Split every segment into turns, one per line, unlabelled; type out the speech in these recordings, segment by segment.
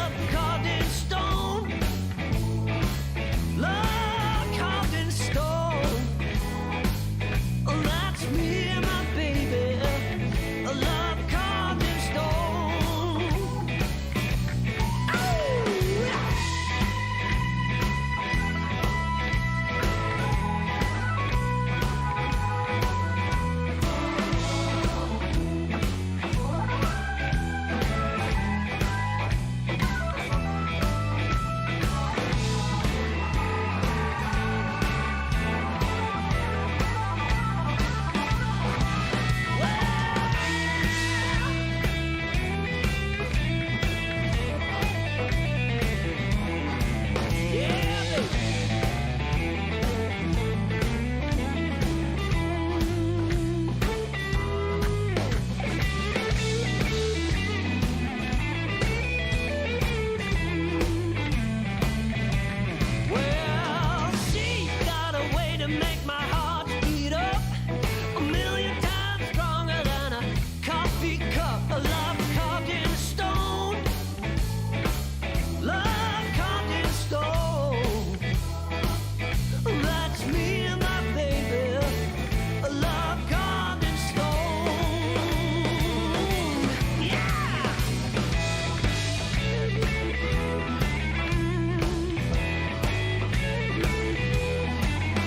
love carved in stone. Love carved in stone. Oh, that's me and my baby. A love carved in stone. Oh, yeah. Well, she got a way to make my heart beat up 1,000,000 times stronger than a coffee cup. A love carved in stone. Love carved in stone. That's me and my baby. A love carved in stone. Yeah!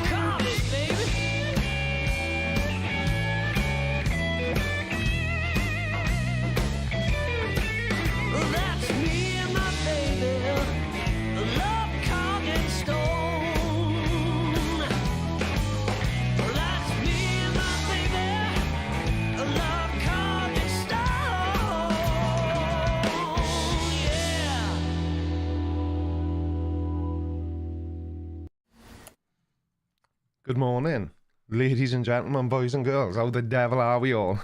Carve it, baby. That's me and my baby. A love carved in stone. That's me and my baby. A love carved in stone. Yeah.
Good morning, ladies and gentlemen, boys and girls. How the devil are we all?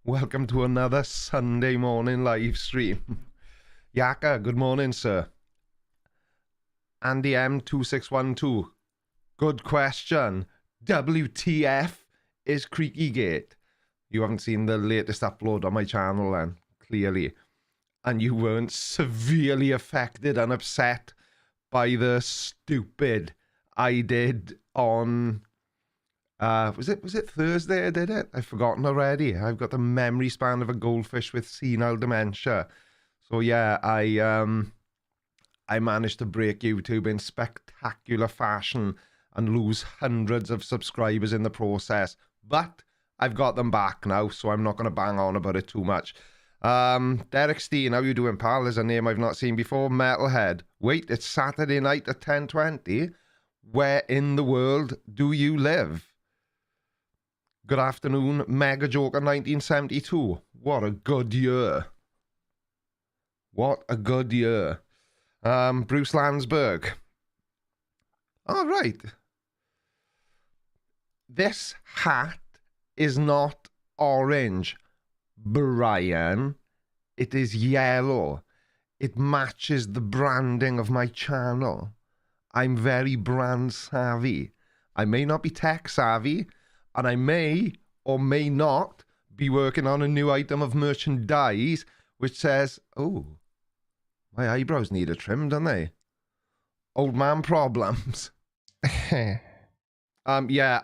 Welcome to another Sunday morning live stream. Yaka, good morning, sir. Andy M2612. Good question. WTF is CREAKYGATE? You haven't seen the latest upload on my channel then, clearly. And you weren't severely affected and upset by the stupid I did on was it Thursday I did it? I've forgotten already. I've got the memory span of a goldfish with senile dementia. So yeah, I managed to break YouTube in spectacular fashion and lose hundreds of subscribers in the process. But I've got them back now, so I'm not going to bang on about it too much. Derek Steen, how you doing, pal? There's a name I've not seen before. Metalhead. Wait, it's Saturday night at 10:20. Where in the world do you live? Good afternoon, Mega Joker 1972. What a good year. What a good year. Bruce Landsberg. All right. This hat is not orange, Brian. It is yellow. It matches the branding of my channel. I'm very brand savvy. I may not be tech savvy, and I may or may not be working on a new item of merchandise which says, oh, my eyebrows need a trim, don't they? Old man problems. Yeah,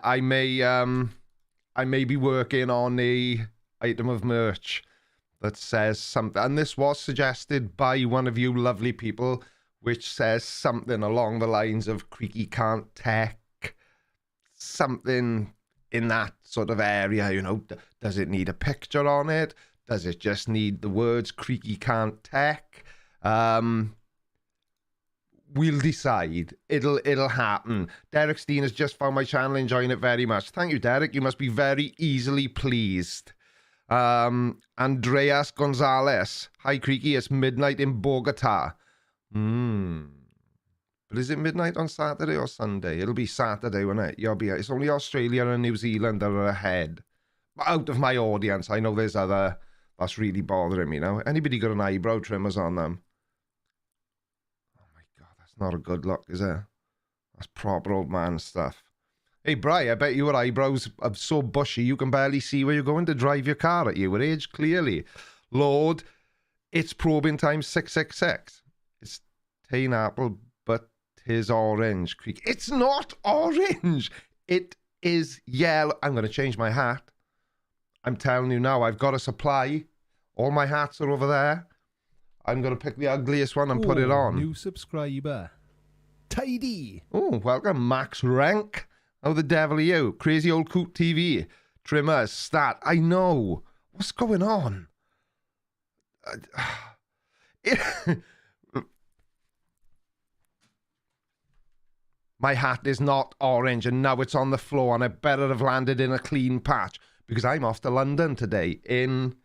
I may be working on a item of merch that says something, and this was suggested by one of you lovely people, which says something along the lines of Creaky can't tech, something in that sort of area, you know. Does it need a picture on it? Does it just need the words Creaky can't tech? We'll decide. It'll happen. Derek Steen has just found my channel, enjoying it very much. Thank you, Derek. You must be very easily pleased. Andreas Gonzalez. Hi, Creaky. It's midnight in Bogota. But is it midnight on Saturday or Sunday? It'll be Saturday, won't it? It's only Australia and New Zealand that are ahead. Out of my audience, I know there's other... That's really bothering me now. Anybody got an eyebrow trimmers on them? Oh my God, that's not a good look, is it? That's proper old man stuff. Hey, Bri, I bet your eyebrows are so bushy you can barely see where you're going to drive your car at you. At age, clearly. Lord, it's probing time 666. It's pineapple, but tis orange. It's not orange. It is yellow. I'm going to change my hat. I'm telling you now, I've got a supply. All my hats are over there. I'm going to pick the ugliest one and put it on.
New subscriber. Tidy.
Oh, welcome, Max Rank. How the devil are you? Crazy Old Coot TV. Trimmers, stat. I know. What's going on? My hat is not orange and now it's on the floor and I better have landed in a clean patch because I'm off to London today in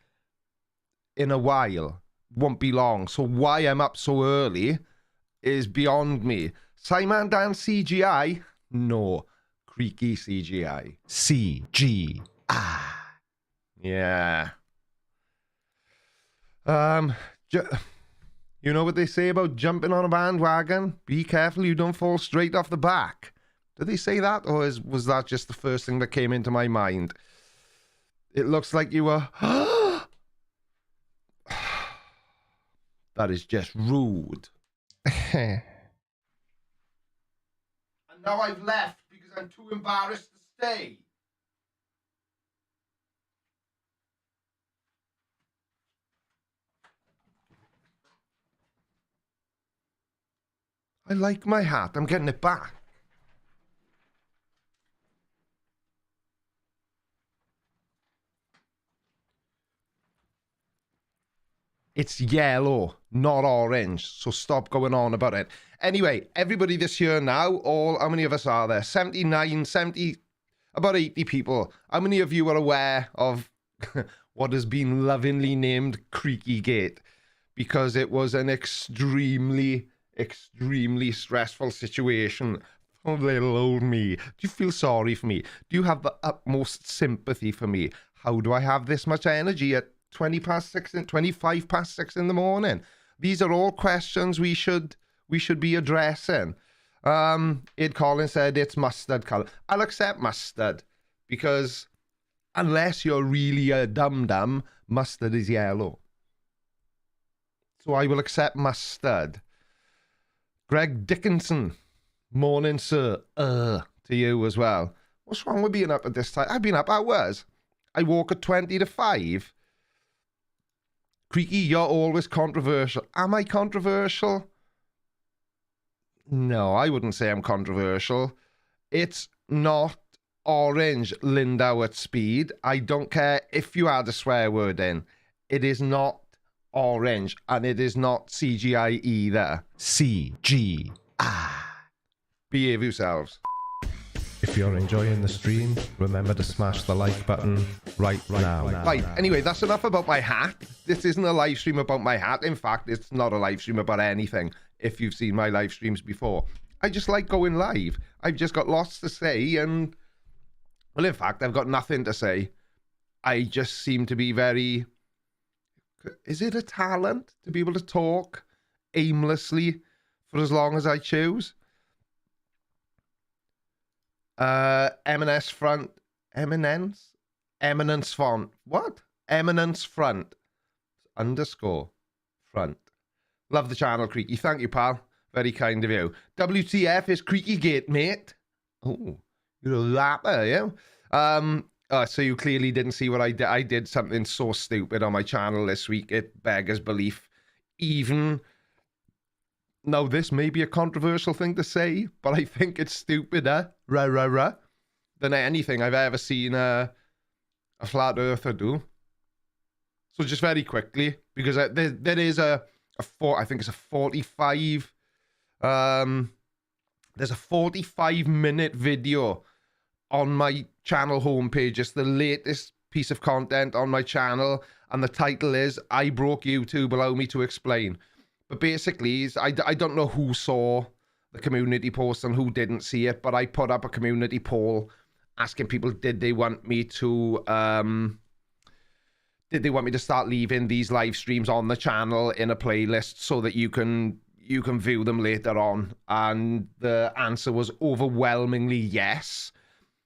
a while. Won't be long. So why I'm up so early is beyond me. Simon Dan CGI? No. Creaky CGI.
CGI.
Yeah. You know what they say about jumping on a bandwagon? Be careful you don't fall straight off the back. Did they say that, or was that just the first thing that came into my mind? It looks like you were... That is just rude. And now I've left because I'm too embarrassed to stay. I like my hat. I'm getting it back. It's yellow, not orange. So stop going on about it. Anyway, everybody this year now, how many of us are there? 79, 70, about 80 people. How many of you are aware of what has been lovingly named CREAKYGATE? Because it was an extremely stressful situation. Oh, little old me. Do you feel sorry for me? Do you have the utmost sympathy for me? How do I have this much energy at 20 past 6 and 25 past 6 in the morning? These are all questions we should be addressing. Ed Collins said it's mustard colour. I'll accept mustard because unless you're really a dum-dum, mustard is yellow. So I will accept mustard. Greg Dickinson, morning, sir. To you as well. What's wrong with being up at this time? I've been up hours. I woke at 20 to 5. Creaky, you're always controversial. Am I controversial? No, I wouldn't say I'm controversial. It's not orange, Lindau at speed. I don't care if you add a swear word in. It is not orange, and it is not CGI either.
CGI.
Behave yourselves.
If you're enjoying the stream, remember to smash the like button right now.
Right, anyway, that's enough about my hat. This isn't a live stream about my hat. In fact, it's not a live stream about anything, if you've seen my live streams before. I just like going live. I've just got lots to say, and... well, in fact, I've got nothing to say. I just seem to be very... is it a talent to be able to talk aimlessly for as long as I choose? Eminence font. What? Eminence front. _ front. Love the channel, Creaky. Thank you, pal. Very kind of you. WTF is CREAKYGATE, mate. Oh, you're a lapper, yeah? So you clearly didn't see what I did. I did something so stupid on my channel this week. It beggars belief. Even... now, this may be a controversial thing to say, but I think it's stupider than anything I've ever seen a flat earther do. So just very quickly, because there is I think it's a 45... there's a 45-minute video on my channel homepage. It's the latest piece of content on my channel, and the title is I Broke YouTube, Allow Me to Explain. But basically, I don't know who saw the community post and who didn't see it, but I put up a community poll asking people, did they want me to start leaving these live streams on the channel in a playlist so that you can view them later on? And the answer was overwhelmingly yes.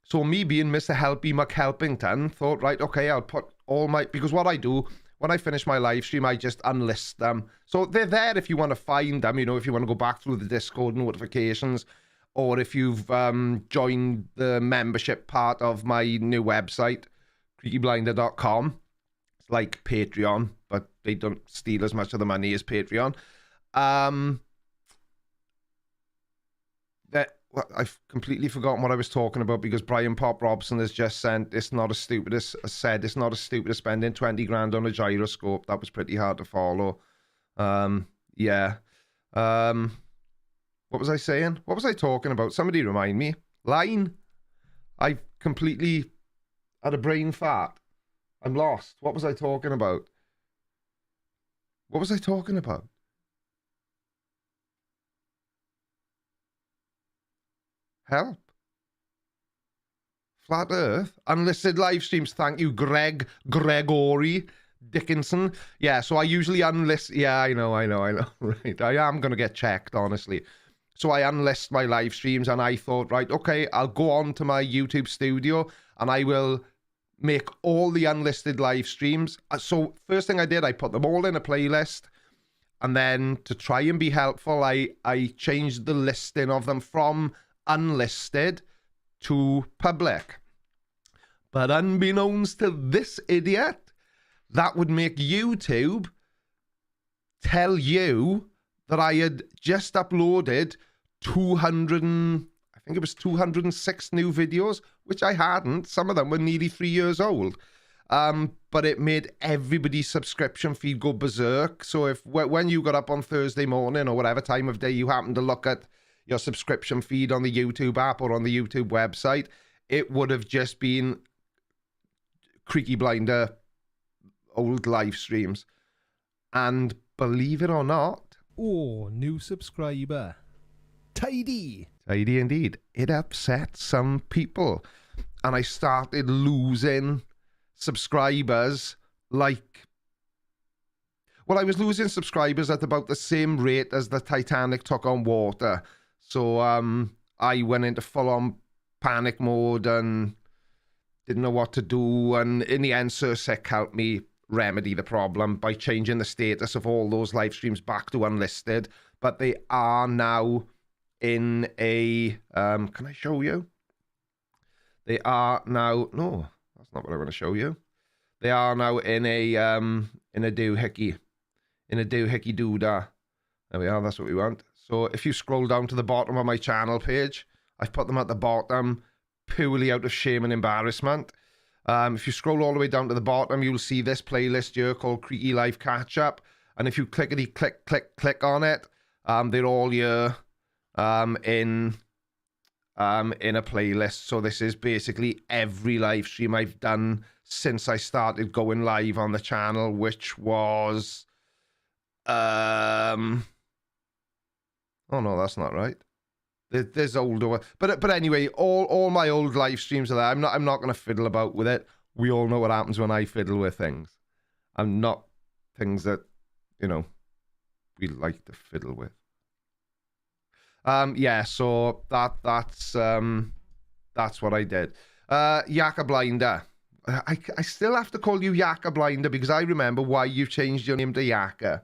So me being Mr. Helpy McHelpington thought, right, okay, I'll put all my... because what I do when I finish my live stream, I just unlist them. So they're there if you want to find them, you know, if you want to go back through the Discord notifications, or if you've joined the membership part of my new website, CREAKYBLINDER.com. It's like Patreon, but they don't steal as much of the money as Patreon. Well, I've completely forgotten what I was talking about because Brian Pop Robson has just sent, it's not as stupid as spending 20 grand on a gyroscope. That was pretty hard to follow. Yeah. What was I saying? What was I talking about? Somebody remind me. Line? I completely had a brain fart. I'm lost. What was I talking about? What was I talking about? Help. Flat Earth. Unlisted live streams. Thank you, Gregory Dickinson. Yeah, so I usually unlist. Yeah, I know. Right. I am going to get checked, honestly. So I unlist my live streams and I thought, right, okay, I'll go on to my YouTube studio and I will make all the unlisted live streams. So first thing I did, I put them all in a playlist. And then to try and be helpful, I changed the listing of them from unlisted to public. But unbeknownst to this idiot, that would make YouTube tell you that I had just uploaded 206 new videos, which I hadn't. Some of them were nearly 3 years old. But it made everybody's subscription feed go berserk. So if when you got up on Thursday morning or whatever time of day you happen to look at your subscription feed on the YouTube app or on the YouTube website, it would have just been Creaky Blinder old live streams. And believe it or not...
Oh, new subscriber. Tidy.
Tidy indeed. It upset some people. And I started losing subscribers like... Well, I was losing subscribers at about the same rate as the Titanic took on water. So I went into full-on panic mode and didn't know what to do. And in the end, Sir Sick helped me remedy the problem by changing the status of all those live streams back to unlisted. But they are now in a... can I show you? They are now... No, that's not what I want to show you. They are now in a doohickey. In a doohickey doodah. There we are, that's what we want. So if you scroll down to the bottom of my channel page, I've put them at the bottom purely out of shame and embarrassment. If you scroll all the way down to the bottom, you'll see this playlist here called Creaky Live Catch Up. And if you click on it, they're all here in a playlist. So this is basically every live stream I've done since I started going live on the channel, which was... Oh no, that's not right. There's older, but anyway, all my old live streams are there. I'm not going to fiddle about with it. We all know what happens when I fiddle with things. I'm not things that, you know, we like to fiddle with. Yeah, so that's what I did. Yaka Blinder. I still have to call you Yaka Blinder because I remember why you changed your name to Yaka.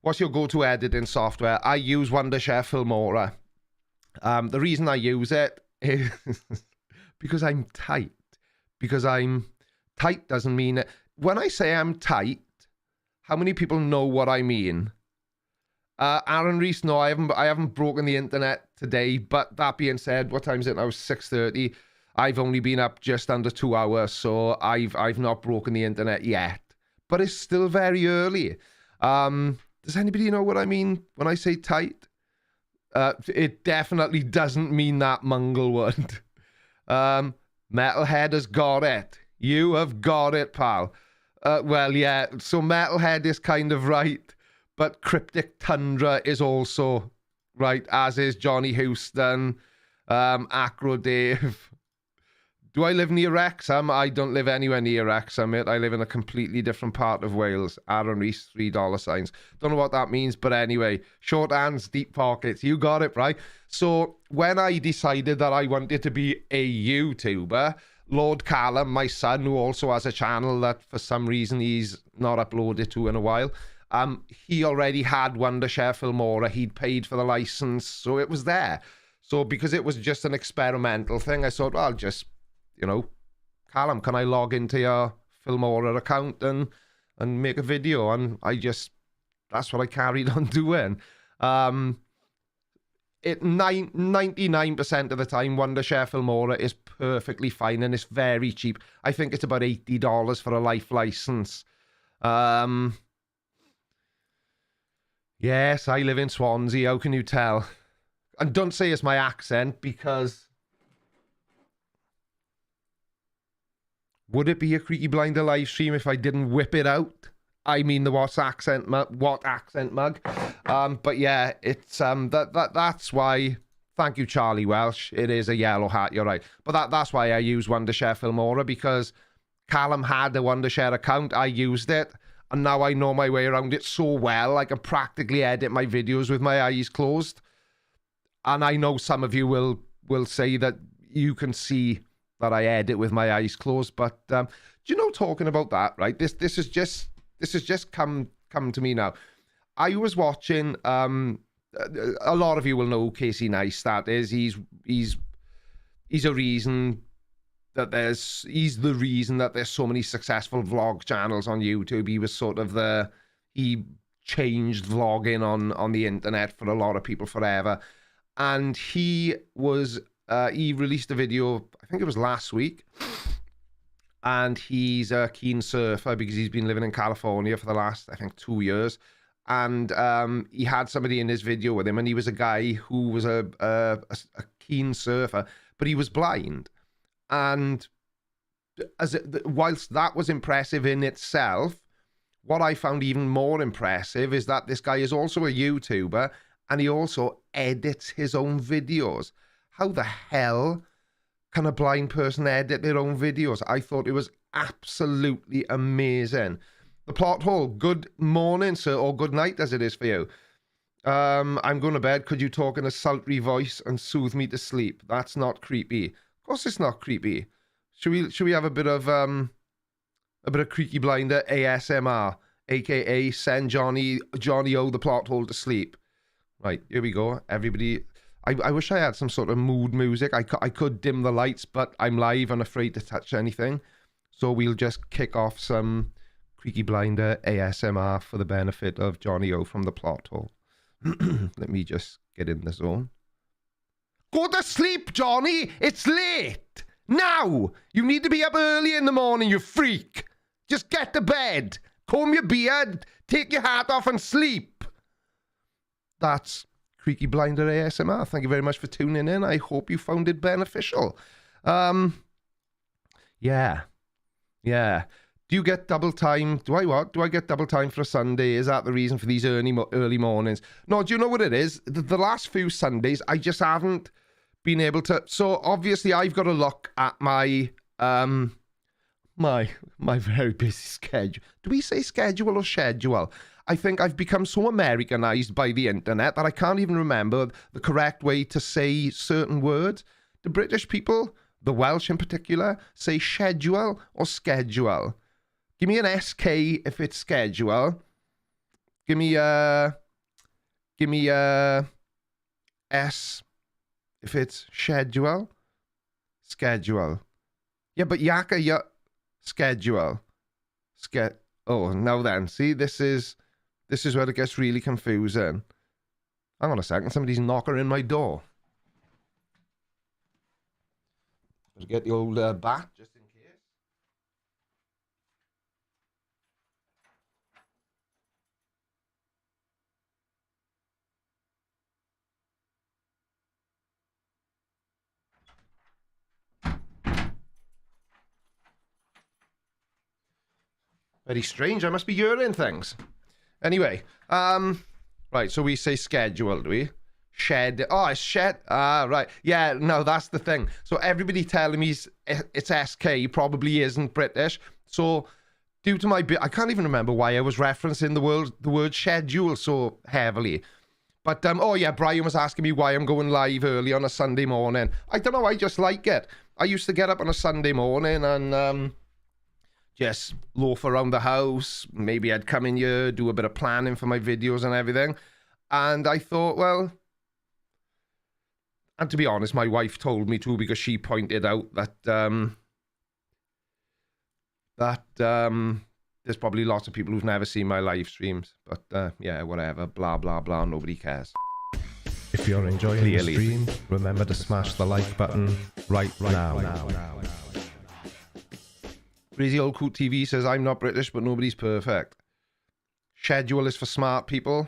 What's your go-to editing software? I use Wondershare Filmora. The reason I use it is because I'm tight. Because I'm tight doesn't mean... When I say I'm tight, how many people know what I mean? Aaron Reese, no, I haven't broken the internet today. But that being said, what time is it now? 6:30. I've only been up just under 2 hours, so I've not broken the internet yet. But it's still very early. Does anybody know what I mean when I say tight? It definitely doesn't mean that Munglewood. Metalhead has got it. You have got it, pal. Well, yeah, so Metalhead is kind of right, but Cryptic Tundra is also right, as is Johnny Houston, Acro Dave. Do I live near Wrexham? I don't live anywhere near Wrexham, mate. I live in a completely different part of Wales. Aaron Reese, $3. Don't know what that means, but anyway. Short hands, deep pockets. You got it, right? So when I decided that I wanted to be a YouTuber, Lord Callum, my son, who also has a channel that for some reason he's not uploaded to in a while, he already had Wondershare Filmora. He'd paid for the license, so it was there. So because it was just an experimental thing, I thought, well, I'll just, you know, Callum, can I log into your Filmora account and make a video? And that's what I carried on doing. 99% of the time, Wondershare Filmora is perfectly fine and it's very cheap. I think it's about $80 for a life license. Yes, I live in Swansea. How can you tell? And don't say it's my accent, because would it be a Creaky Blinder live stream if I didn't whip it out? I mean, the what accent mug. But yeah, it's that's why. Thank you, Charlie Welsh. It is a yellow hat. You're right. But that's why I use Wondershare Filmora, because Callum had a Wondershare account. I used it, and now I know my way around it so well. I can practically edit my videos with my eyes closed. And I know some of you will say that you can see that I edit with my eyes closed. But do you know, talking about that, right? This has just come to me now. I was watching. A lot of you will know who Casey Neistat is. He's a reason that he's the reason that there's so many successful vlog channels on YouTube. He was sort of he changed vlogging on the internet for a lot of people forever. And he released a video, I think it was last week. And he's a keen surfer because he's been living in California for the last, I think, 2 years. And he had somebody in his video with him, and he was a guy who was a keen surfer, but he was blind. And whilst that was impressive in itself, what I found even more impressive is that this guy is also a YouTuber, and he also edits his own videos. How the hell can a blind person edit their own videos? I thought it was absolutely amazing. The plot hole. Good morning, sir, or good night as it is for you. I'm going to bed. Could you talk in a sultry voice and soothe me to sleep? That's not creepy. Of course it's not creepy. Should we have a bit of Creaky Blinder ASMR, aka send Johnny O the plot hole to sleep. Right, here we go. Everybody, I wish I had some sort of mood music. I could dim the lights, but I'm live and afraid to touch anything. So we'll just kick off some Creaky Blinder ASMR for the benefit of Johnny O from the plot hole. Let me just get in the zone. Go to sleep, Johnny! It's late! Now! You need to be up early in the morning, you freak! Just get to bed! Comb your beard, take your hat off and sleep! That's Creaky Blinder ASMR. Thank you very much for tuning in. I hope you found it beneficial. Yeah. Do you get double time? Do I what? Do I get double time for a Sunday? Is that the reason for these early mornings? No, do you know what it is? The last few Sundays, I just haven't been able to. So obviously, I've got to look at my my very busy schedule. Do we say schedule or schedule? I think I've become so Americanized by the internet that I can't even remember the correct way to say certain words. The British people, the Welsh in particular, say schedule or schedule. Give me an SK if it's schedule. Give me a S if it's schedule. Schedule. Yeah, but Yaka, yeah, schedule. Oh, now then. See, this is where it ges really confusing. Hang on a second. Somebody's knocking in my door. Let's get the old bat just in case. Very strange. I must be hearing things. Anyway, right, so we say schedule, do we? Shed. Oh, it's shed. Ah, right. Yeah, no, that's the thing. So everybody telling me it's SK probably isn't British. So due to my I can't even remember why I was referencing the word schedule so heavily. But, oh yeah, Brian was asking me why I'm going live early on a Sunday morning. I don't know, I just like it. I used to get up on a Sunday morning and just loaf around the house. Maybe I'd come in here, do a bit of planning for my videos and everything. And I thought, well, and to be honest, my wife told me to, because she pointed out that there's probably lots of people who've never seen my live streams. But yeah, whatever, blah, blah, blah, nobody cares.
If you're enjoying
Clearly.
the stream, remember to smash the like button right now.
Crazy Old Coot TV says, I'm not British, but nobody's perfect. Schedule is for smart people.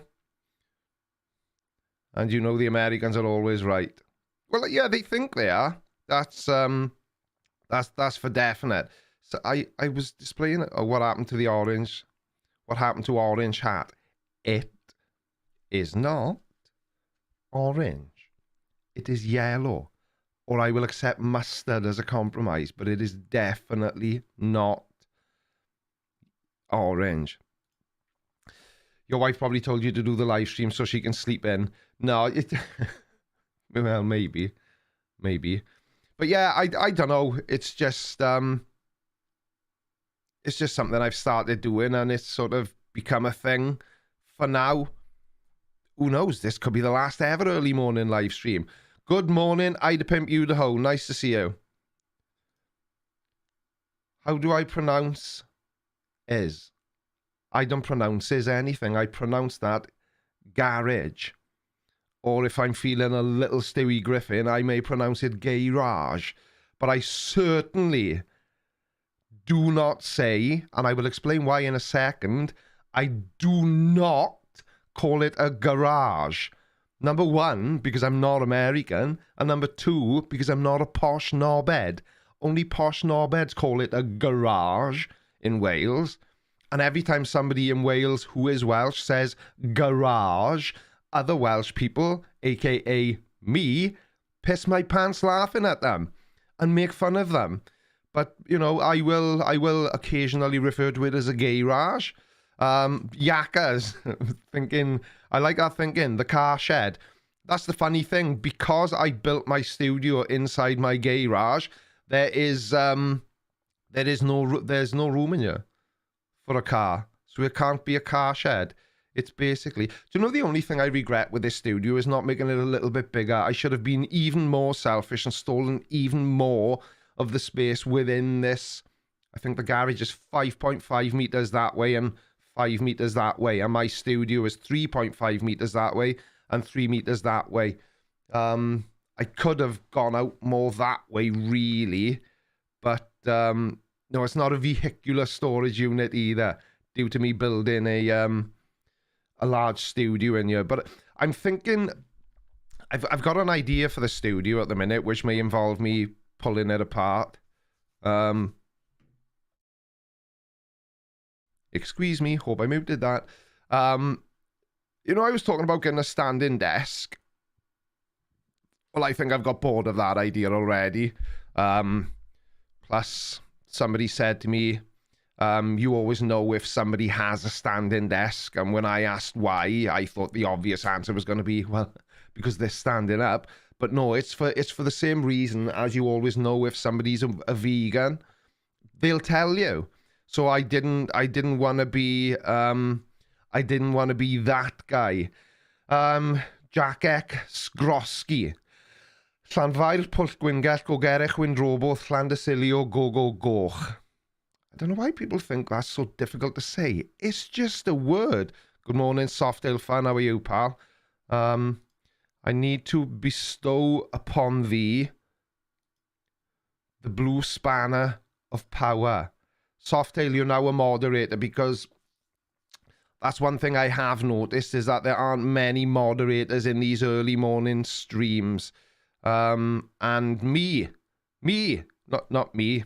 And you know the Americans are always right. Well, yeah, they think they are. That's for definite. So I was displaying what happened to the orange. What happened to Orange Hat? It is not orange. It is yellow. Or I will accept mustard as a compromise, but it is definitely not orange. Your wife probably told you to do the live stream so she can sleep in. No, it... well, maybe. But yeah, I don't know. It's just something I've started doing, and it's sort of become a thing for now. Who knows? This could be the last ever early morning live stream. Good morning, Ida Pimp You the Ho. Nice to see you. How do I pronounce is? I don't pronounce is anything. I pronounce that garage. Or if I'm feeling a little Stewie Griffin, I may pronounce it garage. But I certainly do not say, and I will explain why in a second, I do not call it a garage. Number one, because I'm not American. And number two, because I'm not a posh knobhead. Only posh knobheads call it a garage in Wales. And every time somebody in Wales who is Welsh says garage, other Welsh people, aka me, piss my pants laughing at them and make fun of them. But, you know, I will occasionally refer to it as a garage. Yakas, thinking, I like that thinking, the car shed. That's the funny thing, because I built my studio inside my garage, there's no room in here for a car, so it can't be a car shed. It's basically, do you know, the only thing I regret with this studio is not making it a little bit bigger. I should have been even more selfish and stolen even more of the space within this. I think the garage is 5.5 meters that way and 5 meters that way, and my studio is 3.5 meters that way and 3 meters that way. I could have gone out more that way, really, but no, it's not a vehicular storage unit either, due to me building a large studio in here. But I'm thinking, I've got an idea for the studio at the minute, which may involve me pulling it apart. Excuse me, hope I muted that. You know, I was talking about getting a standing desk. Well, I think I've got bored of that idea already. Plus, somebody said to me, you always know if somebody has a standing desk. And when I asked why, I thought the obvious answer was going to be, well, because they're standing up. But no, it's for the same reason as you always know if somebody's a vegan. They'll tell you. So I didn't want to be that guy. Jackek Sgrosky. Llanfair Pwll Gwyngellt Gogerech Windroboth Llandasilio Go Goch. I don't know why people think that's so difficult to say. It's just a word. Good morning, Softail fan. How are you, pal? I need to bestow upon thee the blue spanner of power. Softail, you're now a moderator, because that's one thing I have noticed, is that there aren't many moderators in these early morning streams. And not me,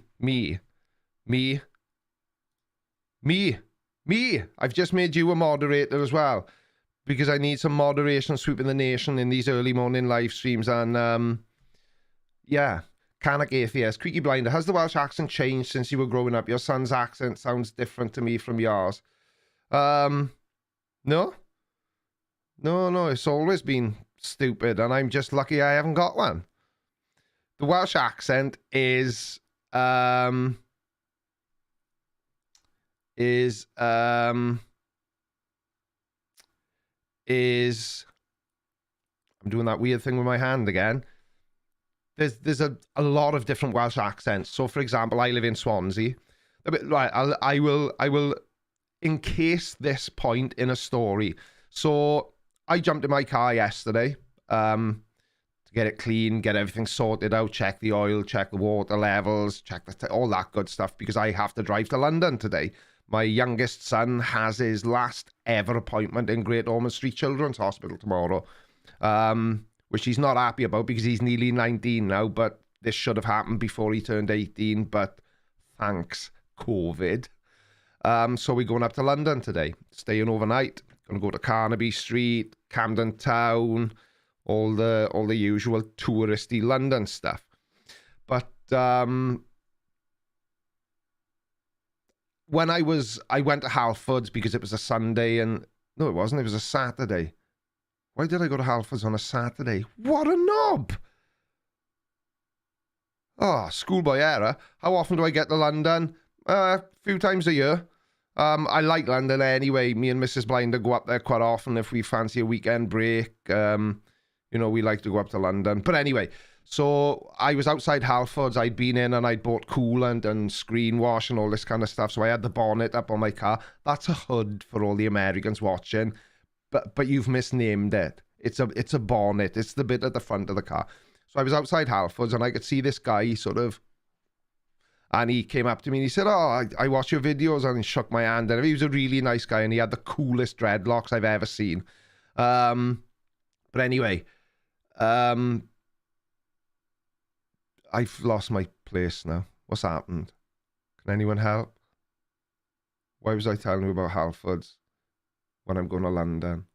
I've just made you a moderator as well, because I need some moderation sweeping the nation in these early morning live streams. And yeah, Canuck Atheist, Creaky Blinder, has the Welsh accent changed since you were growing up? Your son's accent sounds different to me from yours. No, it's always been stupid, and I'm just lucky I haven't got one. the Welsh accent is I'm doing that weird thing with my hand again. There's a lot of different Welsh accents. So, for example, I live in Swansea. Right, I will encase this point in a story. So, I jumped in my car yesterday to get it clean, get everything sorted out, check the oil, check the water levels, check all that good stuff, because I have to drive to London today. My youngest son has his last ever appointment in Great Ormond Street Children's Hospital tomorrow. Which he's not happy about because he's nearly 19 now, but this should have happened before he turned 18, but thanks, COVID. So we're going up to London today, staying overnight. Going to go to Carnaby Street, Camden Town, all the usual touristy London stuff. But when I went to Halfords because it was a Sunday, and no, it wasn't, it was a Saturday. Why did I go to Halfords on a Saturday? What a knob! Oh, schoolboy error. How often do I get to London? A few times a year. I like London anyway. Me and Mrs. Blinder go up there quite often if we fancy a weekend break. You know, we like to go up to London. But anyway, so I was outside Halfords. I'd been in and I'd bought coolant and screen wash and all this kind of stuff. So I had the bonnet up on my car. That's a hood for all the Americans watching. But you've misnamed it. It's a bonnet. It's the bit at the front of the car. So I was outside Halfords and I could see this guy and he came up to me and he said, "Oh, I watch your videos," and he shook my hand. And he was a really nice guy and he had the coolest dreadlocks I've ever seen. But anyway, I've lost my place now. What's happened? Can anyone help? Why was I telling you about Halfords when I'm going to London?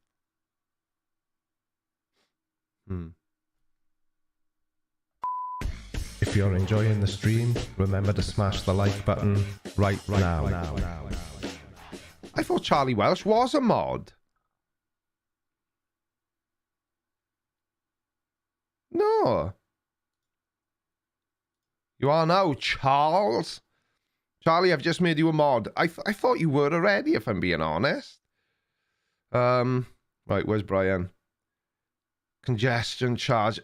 If you're enjoying the stream, remember to smash the like button right now.
I thought Charlie Welsh was a mod. No. You are now, Charles. Charlie, I've just made you a mod. I thought you were already, if I'm being honest. Right, where's Brian? Congestion charge.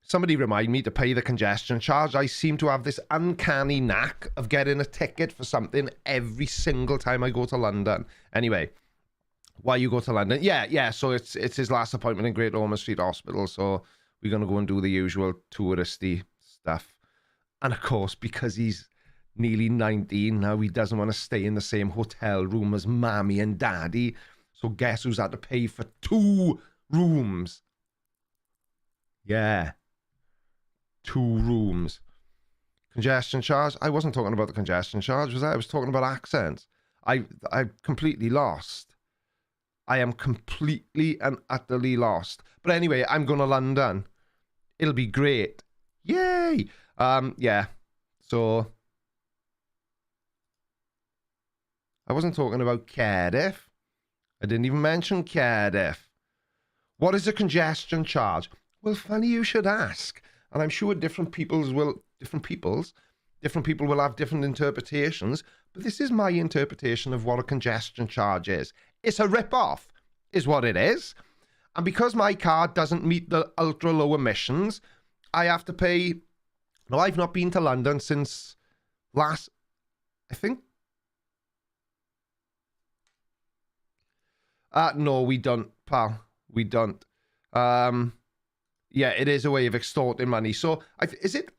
Somebody remind me to pay the congestion charge. I seem to have this uncanny knack of getting a ticket for something every single time I go to London. Anyway, why you go to London? Yeah. So it's his last appointment in Great Ormond Street Hospital. So we're going to go and do the usual touristy stuff. And of course, because he's nearly 19 now, he doesn't want to stay in the same hotel room as Mammy and Daddy. So guess who's had to pay for 2 rooms? Yeah. 2 rooms. Congestion charge? I wasn't talking about the congestion charge, was I? I was talking about accents. I'm completely lost. I am completely and utterly lost. But anyway, I'm going to London. It'll be great. Yay! Yeah. So I wasn't talking about Cardiff. I didn't even mention Cardiff. What is a congestion charge? Well, funny you should ask. And I'm sure different people will have different interpretations. But this is my interpretation of what a congestion charge is. It's a rip-off, is what it is. And because my car doesn't meet the ultra-low emissions, I have to pay... No, I've not been to London since last... I think... No, we don't, pal. We don't. Yeah, it is a way of extorting money. So, am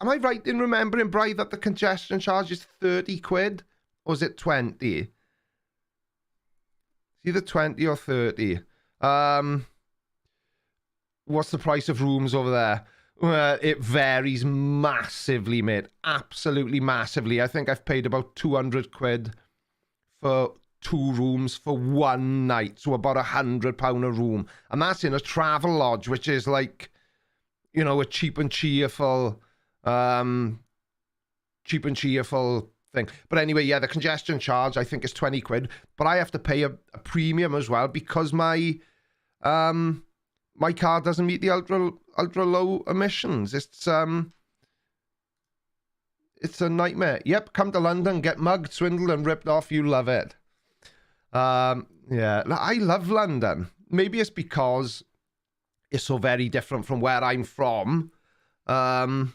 I right in remembering, Bri, that the congestion charge is 30 quid? Or is it 20? It's either 20 or 30. What's the price of rooms over there? It varies massively, mate. Absolutely massively. I think I've paid about 200 quid for 2 rooms for 1 night. So about £100 a room. And that's in a travel lodge, which is like... You know, a cheap and cheerful thing. But anyway, yeah, the congestion charge, I think, is 20 quid. But I have to pay a premium as well because my my car doesn't meet the ultra low emissions. It's a nightmare. Yep, come to London, get mugged, swindled, and ripped off. You love it. Yeah, I love London. Maybe it's because it's so very different from where I'm from. I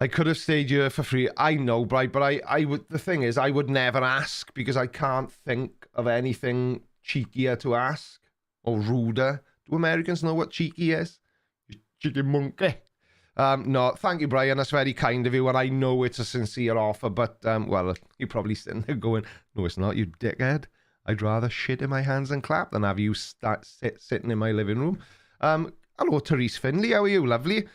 could have stayed here for free. I know, Bright, but I would. The thing is, I would never ask because I can't think of anything cheekier to ask or ruder. Do Americans know what cheeky is? You cheeky monkey. No, thank you, Brian. That's very kind of you, and I know it's a sincere offer. But well, you're probably sitting there going, "No, it's not, you dickhead. I'd rather shit in my hands and clap than have you sitting in my living room." Hello, Therese Finley. How are you? Lovely.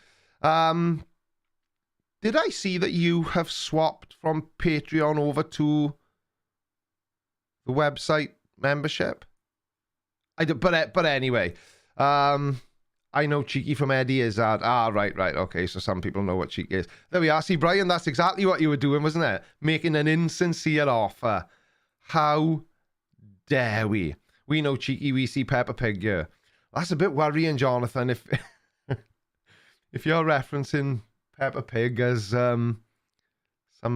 Did I see that you have swapped from Patreon over to the website membership? I do, but anyway, I know cheeky from Eddie Izzard. Right, okay, so some people know what cheeky is. There we are. See, Brian, that's exactly what you were doing, wasn't it? Making an insincere offer. How dare we? We know cheeky, we see Peppa Pig here. That's a bit worrying, Jonathan, if you're referencing Peppa Pig as some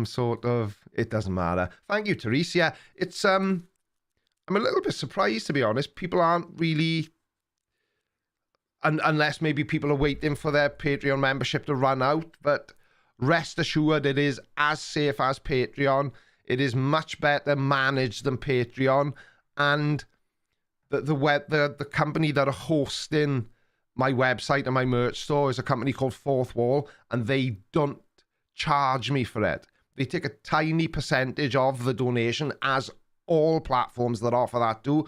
sort of... It doesn't matter. Thank you, Therese. Yeah, it's... I'm a little bit surprised, to be honest. People aren't really... Unless maybe people are waiting for their Patreon membership to run out. But rest assured, it is as safe as Patreon. It is much better managed than Patreon. And the company that are hosting my website and my merch store is a company called Fourth Wall, and they don't charge me for it. They take a tiny percentage of the donation, as all platforms that offer that do.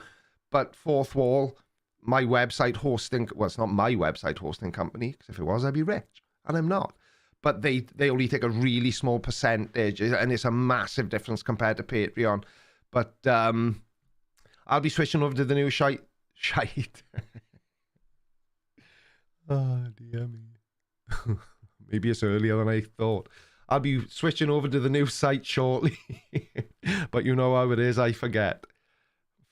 But Fourth Wall, my website hosting, well, it's not my website hosting company, because if it was, I'd be rich, and I'm not. But they only take a really small percentage, and it's a massive difference compared to Patreon. But I'll be switching over to the new shite. Oh, dear me. Maybe it's earlier than I thought. I'll be switching over to the new site shortly. But you know how it is, I forget.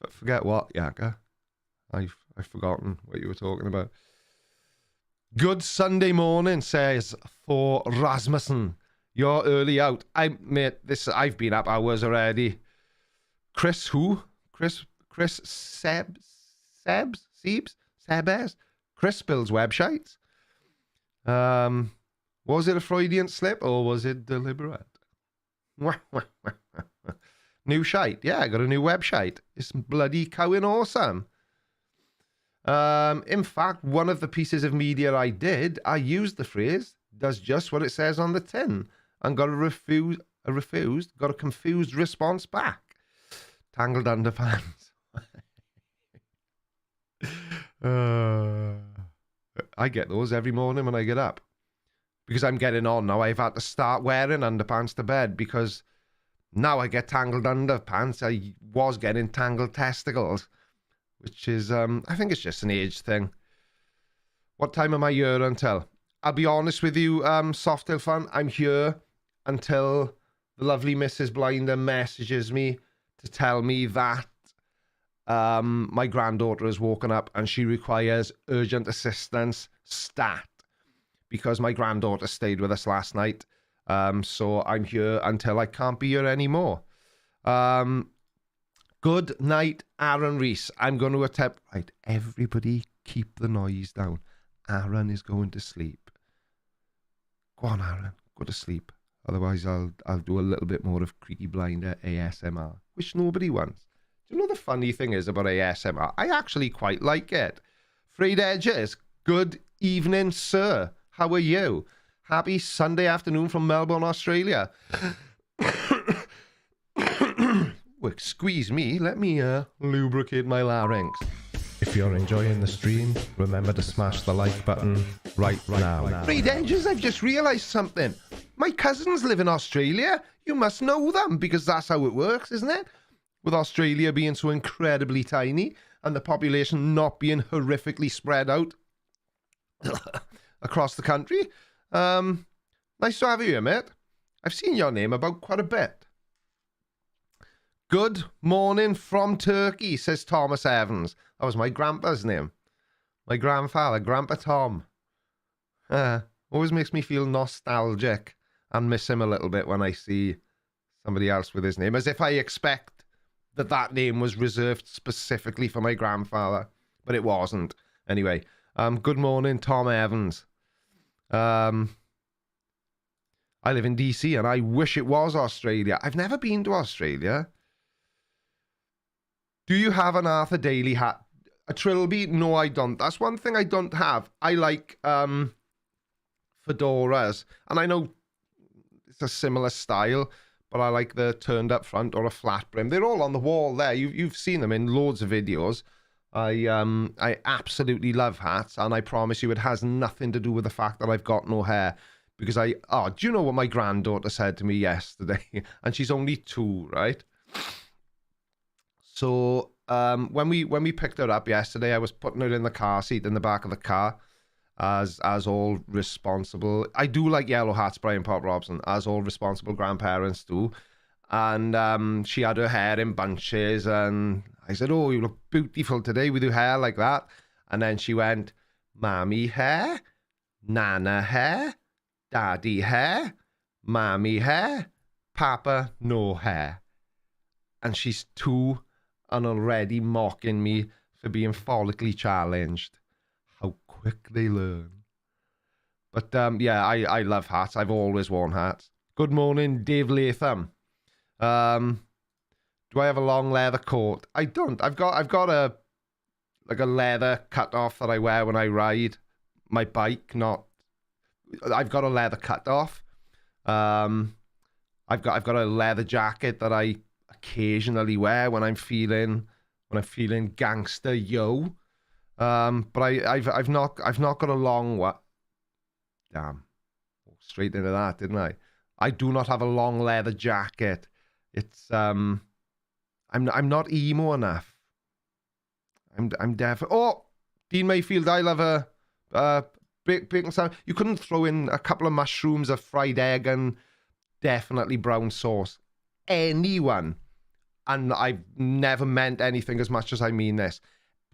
Forget what, Yaka? I've forgotten what you were talking about. Good Sunday morning, says Thor Rasmussen. You're early out. Mate, I've been up hours already. Chris who? Chris Sebes? Chris builds websites. Was it a Freudian slip or was it deliberate? New shite. Yeah, I got a new website. It's bloody cowing awesome. In fact, one of the pieces of media I did, I used the phrase, does just what it says on the tin, and got a confused response back. Tangled underpants. I get those every morning when I get up. Because I'm getting on now, I've had to start wearing underpants to bed because now I get tangled underpants. I was getting tangled testicles, which is, I think it's just an age thing. What time am I here until? I'll be honest with you, Softail fan, I'm here until the lovely Mrs. Blinder messages me to tell me that my granddaughter has woken up and she requires urgent assistance stat because my granddaughter stayed with us last night. So I'm here until I can't be here anymore. Good night, Aaron Reese. I'm going to attempt... Right, everybody keep the noise down. Aaron is going to sleep. Go on, Aaron. Go to sleep. Otherwise, I'll do a little bit more of Creaky Blinder ASMR, which nobody wants. Do you know the funny thing is about ASMR? I actually quite like it. Frayed Edges, good evening, sir. How are you? Happy Sunday afternoon from Melbourne, Australia. Well, excuse me, let me lubricate my larynx.
If you're enjoying the stream, remember to smash the like button right now.
Frayed Edges, I've just realised something. My cousins live in Australia. You must know them because that's how it works, isn't it? With Australia being so incredibly tiny and the population not being horrifically spread out across the country. Nice to have you here, mate. I've seen your name about quite a bit. Good morning from Turkey, says Thomas Evans. That was my grandpa's name. My grandfather, Grandpa Tom. Always makes me feel nostalgic and miss him a little bit when I see somebody else with his name, as if I expect that name was reserved specifically for my grandfather, but it wasn't. Anyway, good morning, Tom Evans. I live in DC and I wish it was Australia. I've never been to Australia. Do you have an Arthur Daly hat? A trilby? No, I don't. That's one thing I don't have. I like fedoras, and I know it's a similar style, but I like the turned up front or a flat brim. They're all on the wall there. You've seen them in loads of videos. I absolutely love hats, and I promise you it has nothing to do with the fact that I've got no hair. Because do you know what my granddaughter said to me yesterday? And she's only 2, right? So when we picked her up yesterday, I was putting her in the car seat in the back of the car, as all responsible. I do like yellow hats, Brian Pop Robson, as all responsible grandparents do. And she had her hair in bunches, and I said, "Oh, you look beautiful today with your hair like that." And then she went, "Mommy hair, Nana hair, Daddy hair, Mommy hair, Papa no hair." And she's 2 and already mocking me for being follically challenged. How quick they learn. But yeah, I love hats. I've always worn hats. Good morning, Dave Latham. Do I have a long leather coat? I don't. I've got a leather cut off that I wear when I ride my bike. I've got a leather cut off. I've got a leather jacket that I occasionally wear when I'm feeling gangster yo. But I've not got a long one. Damn, straight into that, didn't I? I do not have a long leather jacket. It's I'm not emo enough. I'm definitely. Oh, Dean Mayfield, I love a bacon sandwich. You couldn't throw in a couple of mushrooms, a fried egg, and definitely brown sauce. Anyone, and I've never meant anything as much as I mean this,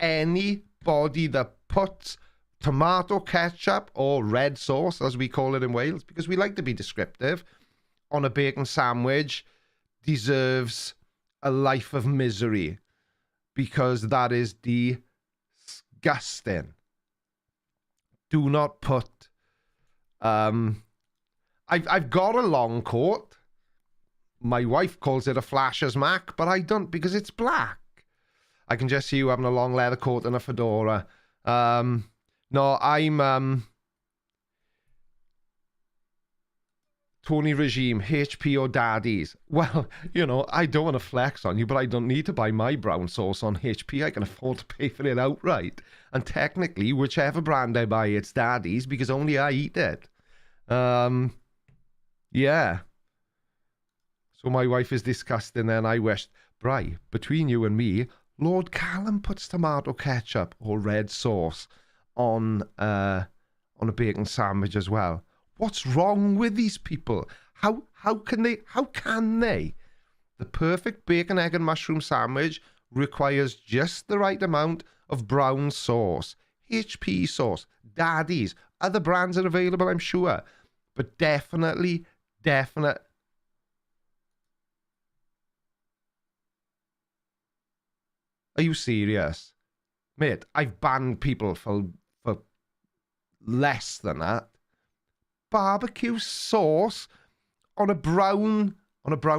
anybody that puts tomato ketchup or red sauce, as we call it in Wales, because we like to be descriptive, on a bacon sandwich deserves a life of misery, because that is disgusting. Do not put I've got a long coat. My wife calls it a Flashers Mac, but I don't, because it's black. I can just see you having a long leather coat and a fedora. No, I'm Tony Regime, HP or Daddies. Well, I don't want to flex on you, but I don't need to buy my brown sauce on HP. I can afford to pay for it outright. And technically, whichever brand I buy, it's Daddies, because only I eat it. Yeah. So my wife is disgusting, and I wished, Bri, between you and me, Lord Callum puts tomato ketchup or red sauce on a bacon sandwich as well. What's wrong with these people? How can they? The perfect bacon, egg and mushroom sandwich requires just the right amount of brown sauce, HP sauce, Daddies. Other brands are available, I'm sure. But definite. Are you serious? Mate, I've banned people for less than that. Barbecue sauce on a brown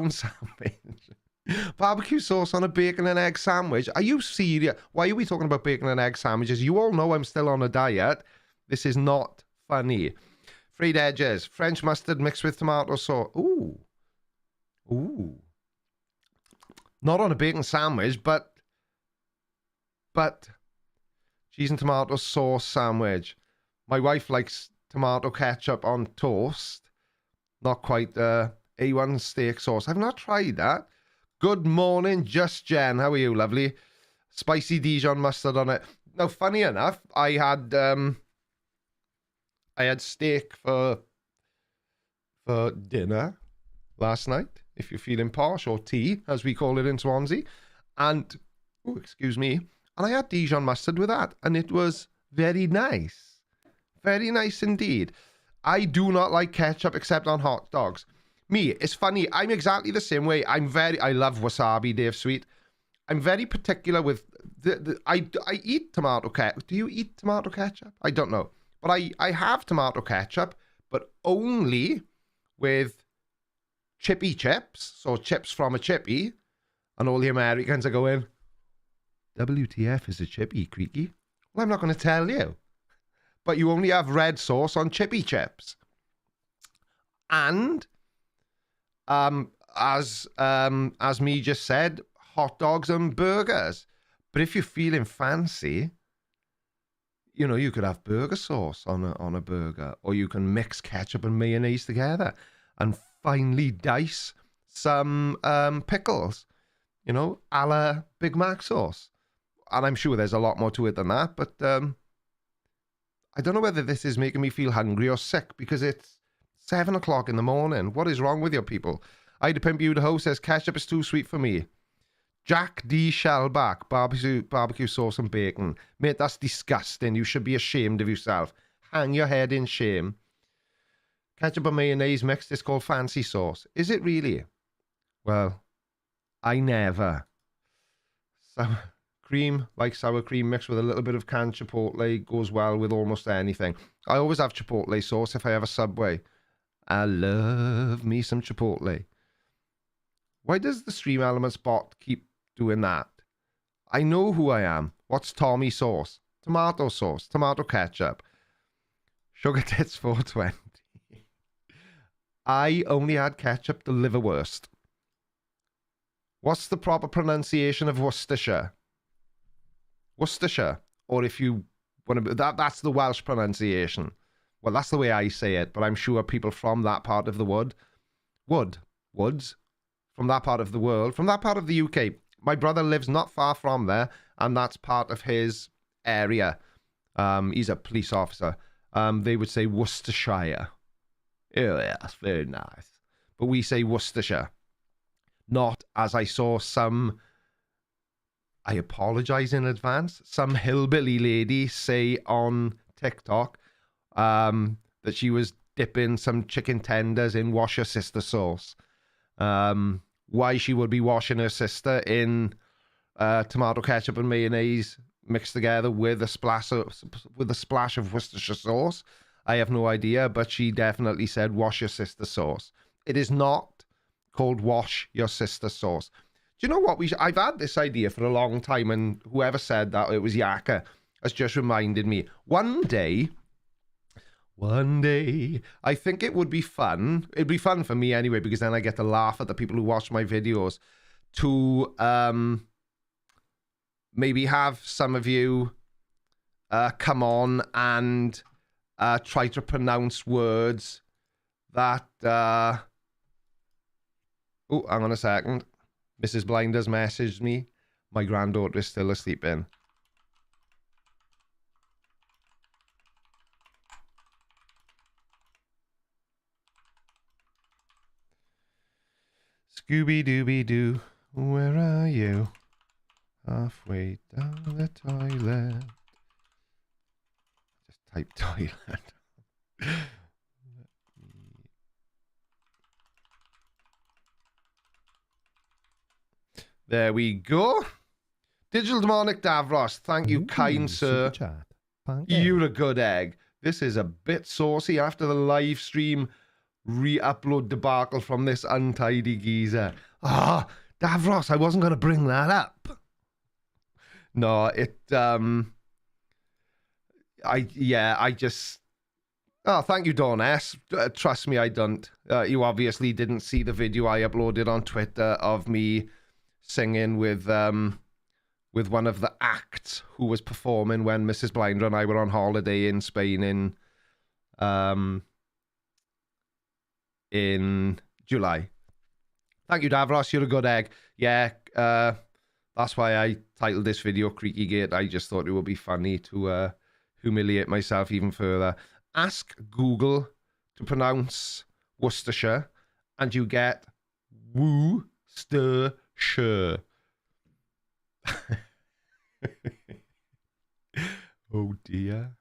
sandwich. Barbecue sauce on a bacon and egg sandwich. Are you serious? Why are we talking about bacon and egg sandwiches? You all know I'm still on a diet. This is not funny. Frayed edges, French mustard mixed with tomato sauce. Ooh. Not on a bacon sandwich, but cheese and tomato sauce sandwich. My wife likes tomato ketchup on toast. Not quite A1 steak sauce. I've not tried that. Good morning, Just Jen. How are you, lovely? Spicy Dijon mustard on it. Now, funny enough, I had steak for dinner last night. if you're feeling posh, or tea, as we call it in Swansea. And, oh, excuse me, and I had Dijon mustard with that, and it was very nice. Very nice indeed. I do not like ketchup except on hot dogs. Me, it's funny, I'm exactly the same way. I love wasabi, Dave Sweet. I'm very particular with, I eat tomato ketchup. Do you eat tomato ketchup? I don't know. But I have tomato ketchup, but only with chippy chips, so chips from a chippy, and all the Americans are going, WTF is a chippy, Creaky? Well, I'm not going to tell you. But you only have red sauce on chippy chips. And, as me just said, hot dogs and burgers. But if you're feeling fancy, you know, you could have burger sauce on a burger, or you can mix ketchup and mayonnaise together and finely dice some pickles, you know, a la Big Mac sauce. And I'm sure there's a lot more to it than that, but I don't know whether this is making me feel hungry or sick, because it's 7 o'clock in the morning. What is wrong with you people? I Pimp You the host says ketchup is too sweet for me. Jack D. Shellback, barbecue sauce and bacon. Mate, that's disgusting. You should be ashamed of yourself. Hang your head in shame. Ketchup and mayonnaise mixed is called fancy sauce. Is it really? Well, I never. Sour cream, like sour cream mixed with a little bit of canned chipotle, goes well with almost anything. I always have chipotle sauce if I have a Subway. I love me some chipotle. Why does the Stream Elements bot keep doing that? I know who I am. What's Tommy sauce? Tomato sauce. Tomato ketchup. Sugar Tits 420. I only had ketchup the liverwurst. What's the proper pronunciation of Worcestershire? Worcestershire. Or if you want to... That's the Welsh pronunciation. Well, that's the way I say it, but I'm sure people from that part of the woods, from that part of the world, from that part of the UK. My brother lives not far from there, and that's part of his area. He's a police officer. They would say Worcestershire. Oh, yeah, that's very nice. But we say Worcestershire. Not, as I saw some, I apologize in advance, some hillbilly lady say on TikTok that she was dipping some chicken tenders in Wash Your Sister sauce. Why she would be washing her sister in tomato ketchup and mayonnaise mixed together with a splash of Worcestershire sauce, I have no idea, but she definitely said Wash Your Sister sauce. It is not called Wash Your Sister sauce. Do you know what? I've had this idea for a long time, and whoever said that it was Yaka has just reminded me. One day, I think it would be fun. It'd be fun for me anyway, because then I get to laugh at the people who watch my videos, to maybe have some of you come on and try to pronounce words that... Oh, hang on a second. Mrs. Blinders messaged me. My granddaughter is still asleep in. Scooby-Dooby-Doo, where are you? Halfway down the toilet. Just type toilet. There we go. Digital Demonic Davros, thank you, kind sir.
Chat. Thank you.
You're a good egg. This is a bit saucy after the live stream re-upload debacle from this untidy geezer. Davros, I wasn't going to bring that up. No, I just... Oh, thank you, Dawn S. Trust me, I don't. You obviously didn't see the video I uploaded on Twitter of me singing with one of the acts who was performing when Mrs. Blinder and I were on holiday in Spain in July. Thank you, Davros. You're a good egg. Yeah, that's why I titled this video CREAKYGATE. I just thought it would be funny to humiliate myself even further. Ask Google to pronounce Worcestershire, and you get Worcestershire. Oh dear.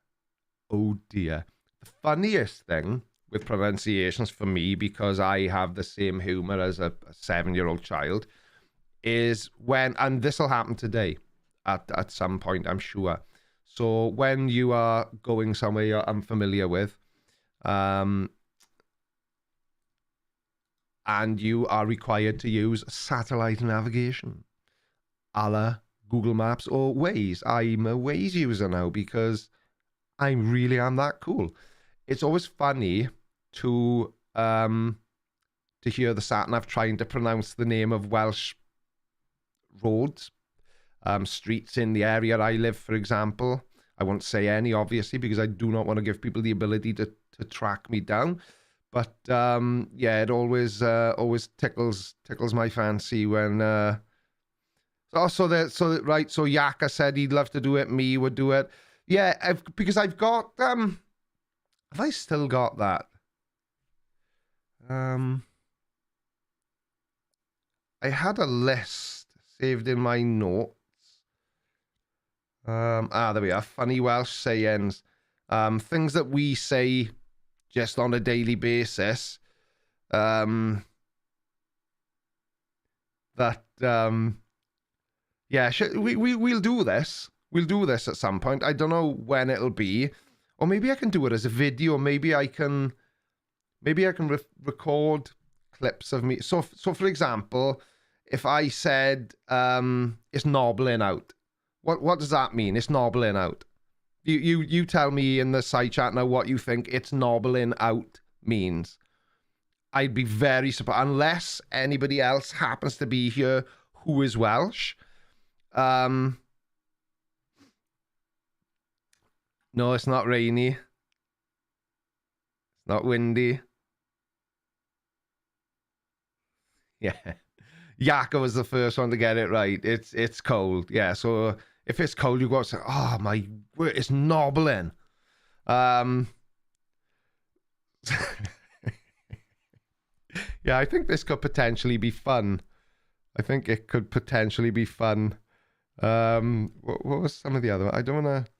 Oh dear. The funniest thing with pronunciations for me, because I have the same humour as a 7-year-old child, is when, and this will happen today at some point, I'm sure. So when you are going somewhere you're unfamiliar with, and you are required to use satellite navigation, a la Google Maps or Waze. I'm a Waze user now because I really am that cool. It's always funny to hear the sat nav trying to pronounce the name of Welsh roads, streets in the area I live, for example. I won't say any, obviously, because I do not want to give people the ability to track me down. But yeah, it always tickles my fancy when. So Yaka said he'd love to do it. Me would do it. Yeah, because I've got have I still got that? I had a list saved in my notes. There we are. Funny Welsh sayings. Things that we say just on a daily basis. Yeah, we'll do this. We'll do this at some point. I don't know when it'll be, or maybe I can do it as a video. Maybe I can record clips of me. So for example, if I said it's knobbling out, what does that mean? It's knobbling out. You tell me in the side chat now what you think it's knobbling out means. I'd be very surprised, unless anybody else happens to be here who is Welsh. No, it's not rainy. It's not windy. Yeah. Yaka was the first one to get it right. It's cold. Yeah, so if it's cold, you go outside. Oh, my word, it's knobbling. Yeah, I think this could potentially be fun. I think it could potentially be fun. What was some of the other? I don't want to.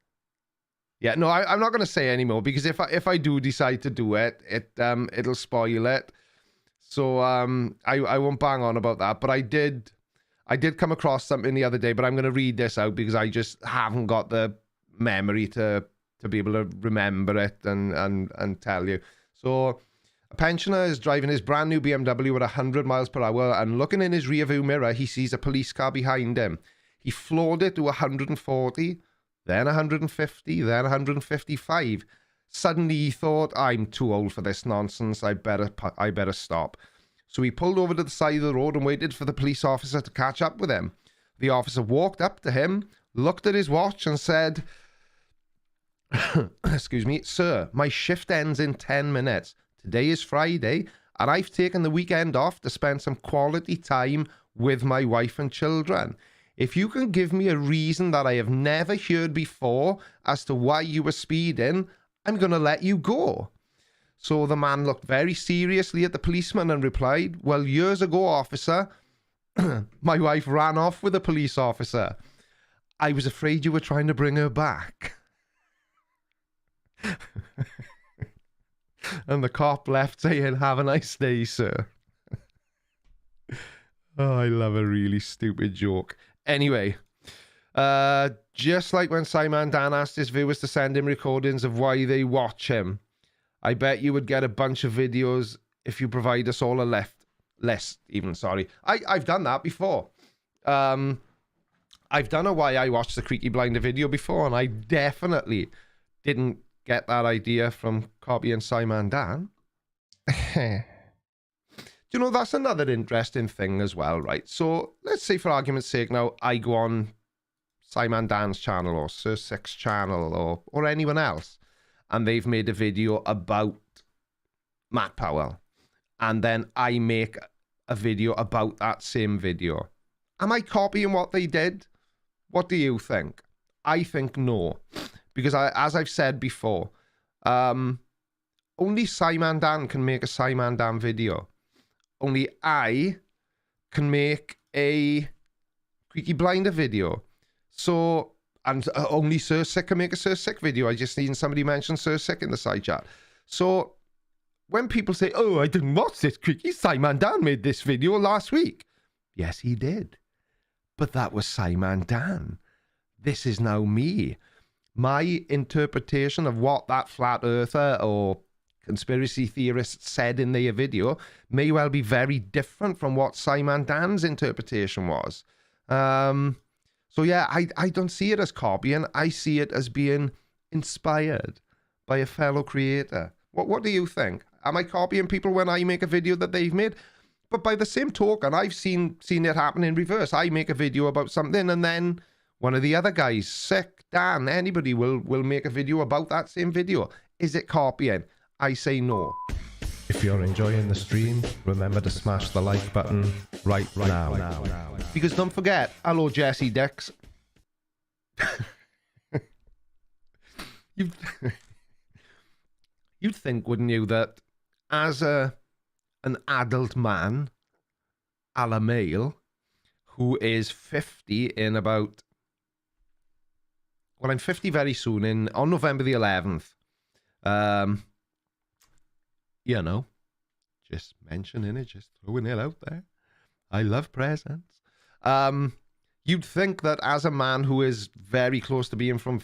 Yeah, no, I'm not going to say anymore because if I do decide to do it, it'll spoil it. So I won't bang on about that. But I did come across something the other day. But I'm going to read this out because I just haven't got the memory to be able to remember it and tell you. So a pensioner is driving his brand new BMW at 100 miles per hour, and looking in his rearview mirror, he sees a police car behind him. He floored it to 140, then 150, then 155. Suddenly he thought, I'm too old for this nonsense. I better stop. So he pulled over to the side of the road and waited for the police officer to catch up with him. The officer walked up to him, looked at his watch and said, excuse me, sir, my shift ends in 10 minutes. Today is Friday, and I've taken the weekend off to spend some quality time with my wife and children. If you can give me a reason that I have never heard before as to why you were speeding, I'm going to let you go. So the man looked very seriously at the policeman and replied, well, years ago, officer, my wife ran off with a police officer. I was afraid you were trying to bring her back. And the cop left saying, have a nice day, sir. Oh, I love a really stupid joke. Anyway, just like when Simon Dan asked his viewers to send him recordings of why they watch him, I bet you would get a bunch of videos if you provide us all a list even, sorry. I've done that before. I've done a why I watched the Creaky Blinder video before, and I definitely didn't get that idea from Cobby and Simon Dan. You know, that's another interesting thing as well, right? So let's say for argument's sake now, I go on Simon Dan's channel or Sir Six's channel or anyone else, and they've made a video about Matt Powell, and then I make a video about that same video. Am I copying what they did? What do you think? I think no. Because as I've said before, only Simon Dan can make a Simon Dan video. Only I can make a Creaky Blinder video. So, and only Sir Sick can make a Sir Sick video. I just seen somebody mention Sir Sick in the side chat. So, when people say, oh, I didn't watch this, Creaky, Simon Dan made this video last week. Yes, he did. But that was Simon Dan. This is now me. My interpretation of what that flat earther or conspiracy theorist said in their video may well be very different from what Simon Dan's interpretation was. So yeah, I don't see it as copying. I see it as being inspired by a fellow creator. What do you think? Am I copying people when I make a video that they've made? But by the same token, I've seen it happen in reverse. I make a video about something and then one of the other guys, Sick, Dan, anybody will make a video about that same video. Is it copying? I say no.
If you're enjoying the stream, remember to smash the like button right now.
Because don't forget, hello Jesse Dix. You'd think, wouldn't you, that as an adult man, a la male, who is 50 in about... Well, I'm 50 very soon, on November the 11th. You know, just mentioning it, just throwing it out there. I love presents. You'd think that as a man who is very close to being from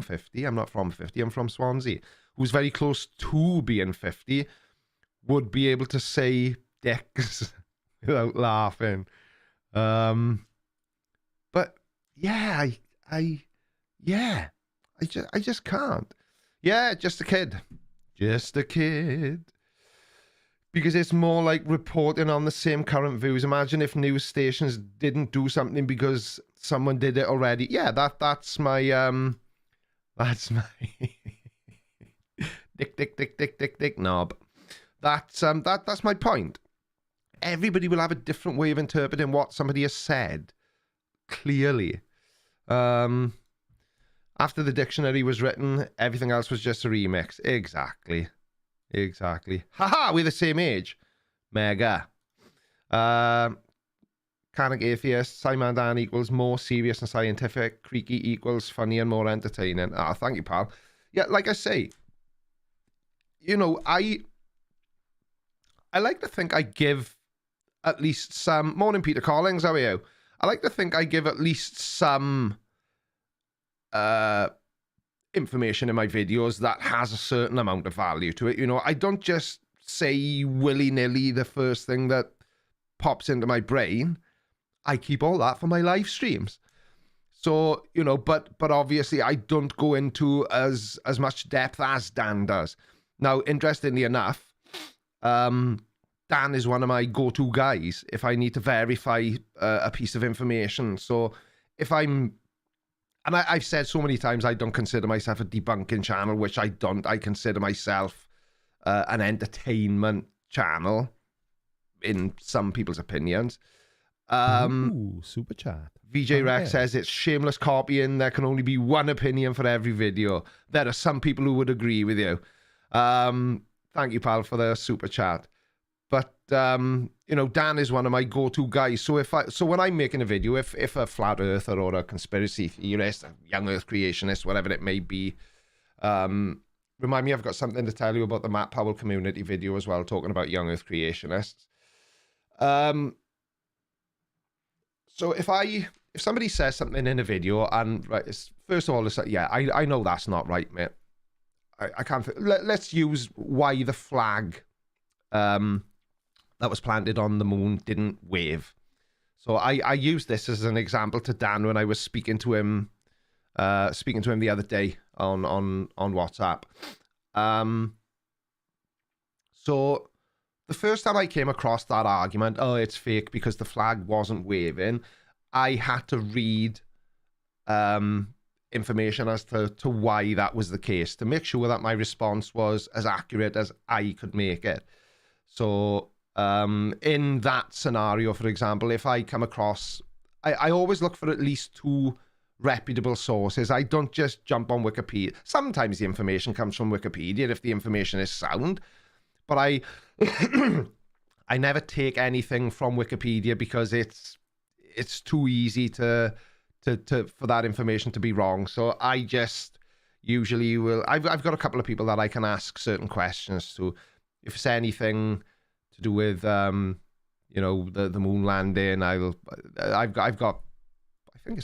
50, I'm not from 50, I'm from Swansea, who's very close to being 50, would be able to say dicks without laughing. But yeah, I just can't. Yeah, just a kid. Just a kid. Because it's more like reporting on the same current views. Imagine if news stations didn't do something because someone did it already. Yeah, that's my dick knob. That's my point. Everybody will have a different way of interpreting what somebody has said. Clearly. After the dictionary was written, everything else was just a remix. Exactly. Haha, we're the same age. Mega. Canic Atheist, Simon Dan equals more serious and scientific. Creaky equals funny and more entertaining. Ah, thank you, pal. Yeah, like I say, you know, I like to think I give at least some... Morning, Peter Collins, how are you? I like to think I give at least some... information in my videos that has a certain amount of value to it. You know, I don't just say willy-nilly the first thing that pops into my brain. I keep all that for my live streams. So, you know, but obviously I don't go into as much depth as Dan does. Now, interestingly enough, Dan is one of my go-to guys if I need to verify a piece of information. So if I'm... And I've said so many times I don't consider myself a debunking channel, which I don't. I consider myself an entertainment channel in some people's opinions.
Super chat.
VJ Rex says it's shameless copying. There can only be one opinion for every video. There are some people who would agree with you. Thank you, pal, for the super chat. But, you know, Dan is one of my go-to guys. So when I'm making a video, if a flat earther or a conspiracy theorist, a young earth creationist, whatever it may be, remind me, I've got something to tell you about the Matt Powell community video as well, talking about young earth creationists. So if somebody says something in a video and, right, first of all, it's like, yeah, I know that's not right, mate. I can't, let's use why the flag, that was planted on the moon didn't wave. So I used this as an example to Dan when I was speaking to him the other day on WhatsApp. So the first time I came across that argument, oh, it's fake because the flag wasn't waving, I had to read information as to why that was the case to make sure that my response was as accurate as I could make it. So in that scenario, for example, if I come across, I always look for at least two reputable sources. I don't just jump on Wikipedia. Sometimes the information comes from Wikipedia if the information is sound, but I I never take anything from Wikipedia because it's too easy to for that information to be wrong. So I just usually will. I've got a couple of people that I can ask certain questions to. If it's anything to do with you know, the moon landing, I've got I think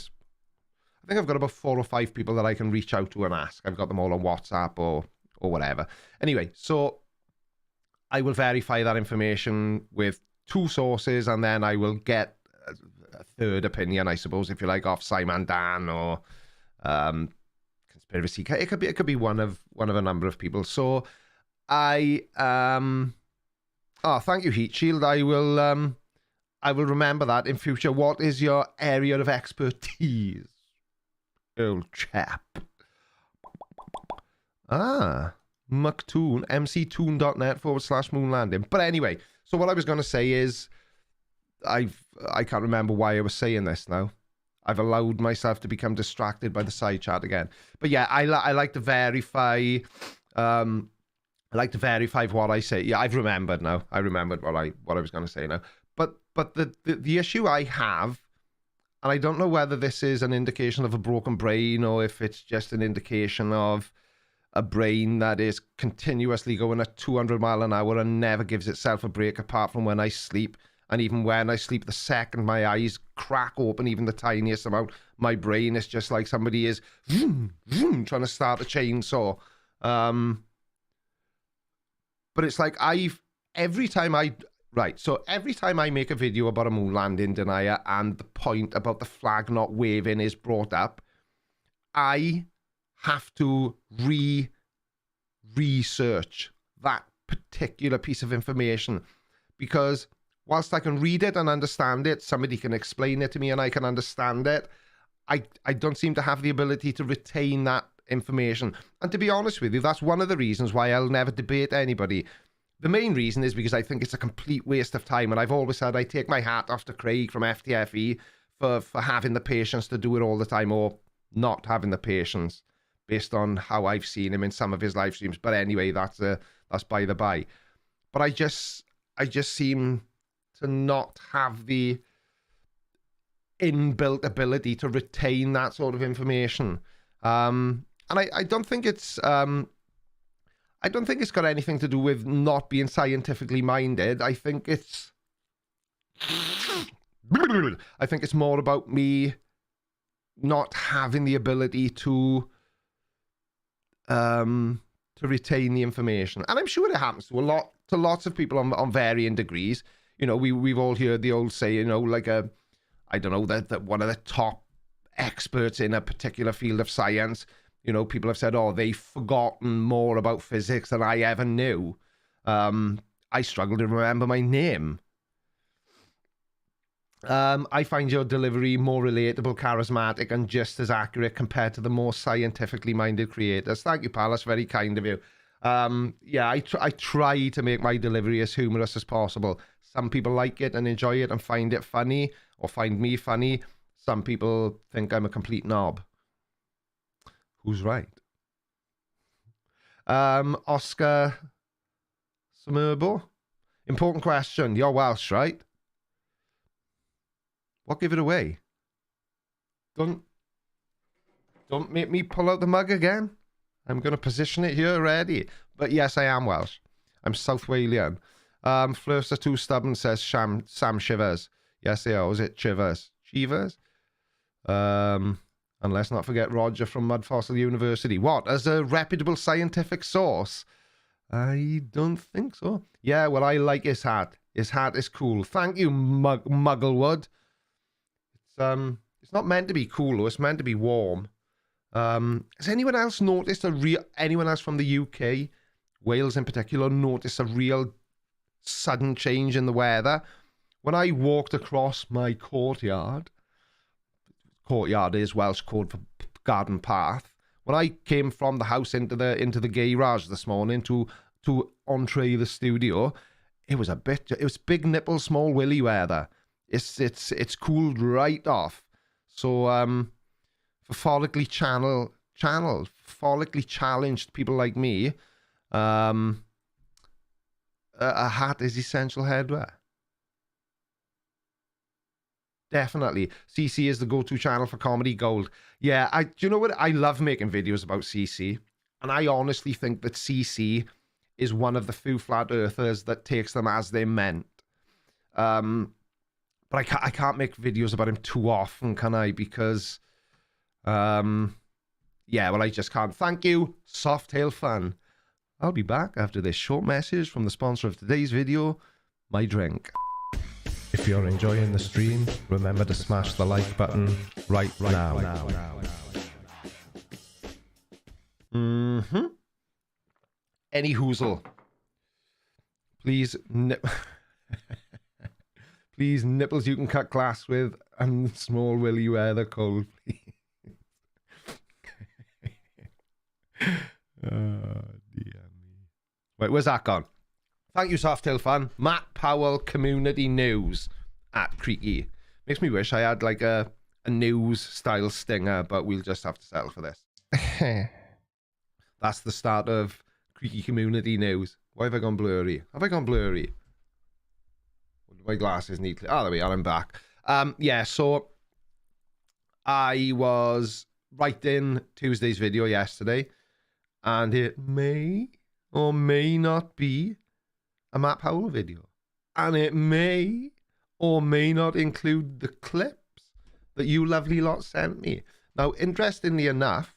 I've got about 4 or 5 people that I can reach out to and ask. I've got them all on WhatsApp or whatever. Anyway, so I will verify that information with 2 sources, and then I will get a third opinion, I suppose, if you like, off Simon Dan or conspiracy. It could be one of a number of people. So I oh, thank you, Heat Shield. I will remember that in future. What is your area of expertise, old chap? Mctoon, mctoon.net/moon landing. But anyway, so what I was going to say is, I can't remember why I was saying this now. I've allowed myself to become distracted by the side chat again. But yeah, I like to verify. I like to verify what I say. Yeah, I've remembered now. I remembered what I was going to say now. But the issue I have, and I don't know whether this is an indication of a broken brain or if it's just an indication of a brain that is continuously going at 200 miles an hour and never gives itself a break apart from when I sleep. And even when I sleep, the second my eyes crack open even the tiniest amount, my brain is just like somebody is vroom, vroom, trying to start a chainsaw. But it's like every time I make a video about a moon landing denier and the point about the flag not waving is brought up, I have to research that particular piece of information, because whilst I can read it and understand it, somebody can explain it to me and I can understand it, I don't seem to have the ability to retain that information. And to be honest with you, that's one of the reasons why I'll never debate anybody. The main reason is because I think it's a complete waste of time, and I've always said I take my hat off to Craig from FTFE for having the patience to do it all the time, or not having the patience, based on how I've seen him in some of his live streams. But anyway, that's by the by. But I just seem to not have the inbuilt ability to retain that sort of information. And I don't think it's got anything to do with not being scientifically minded. I think it's more about me not having the ability to retain the information. And I'm sure it happens to lots of people on varying degrees. You know, we've all heard the old saying, you know, like that one of the top experts in a particular field of science, you know, people have said, oh, they've forgotten more about physics than I ever knew. I struggle to remember my name. I find your delivery more relatable, charismatic, and just as accurate compared to the more scientifically minded creators. Thank you, pal. That's very kind of you. Yeah, I try to make my delivery as humorous as possible. Some people like it and enjoy it and find it funny, or find me funny. Some people think I'm a complete knob. Who's right? Oscar Sumurbo. Important question. You're Welsh, right? What gave it away? Don't make me pull out the mug again. I'm going to position it here already. But yes, I am Welsh. I'm South Walian. Flurster Too Stubborn says Sam Shivers. Yes, they are. Was it Chivers? Chivers? And let's not forget Roger from Mud Fossil University. What? As a reputable scientific source? I don't think so. Yeah, well, I like his hat. His hat is cool. Thank you, Mugglewood. It's not meant to be cool, though. It's meant to be warm. Has anyone else noticed anyone else from the UK, Wales in particular, noticed a real sudden change in the weather? When I walked across my courtyard is Welsh code for garden path. When I came from the house into the garage this morning to entree the studio, it was big nipple, small willy weather. It's cooled right off. So for follically challenged people like me, a hat is essential headwear. Definitely. CC is the go-to channel for comedy gold. Yeah, do you know what? I love making videos about CC. And I honestly think that CC is one of the few flat earthers that takes them as they're meant. But I can't make videos about him too often, can I? Because, yeah, well, I just can't. Thank you, Softail Fun. I'll be back after this short message from the sponsor of today's video, my drink.
If you're enjoying the stream, remember to smash the like button right now.
Any hoozle. Please, please, nipples you can cut glass with, and small will you wear the cold, please. Oh, dear me. Wait, where's that gone? Thank you, Softail Fan. Matt Powell, Community News at Creaky. Makes me wish I had like a news style stinger, but we'll just have to settle for this. That's the start of Creaky Community News. Why have I gone blurry? Have I gone blurry? My glasses need to... Oh, there we are. I'm back. Yeah, so I was writing Tuesday's video yesterday, and it may or may not be a Matt Powell video. And it may or may not include the clips that you lovely lot sent me. Now, interestingly enough,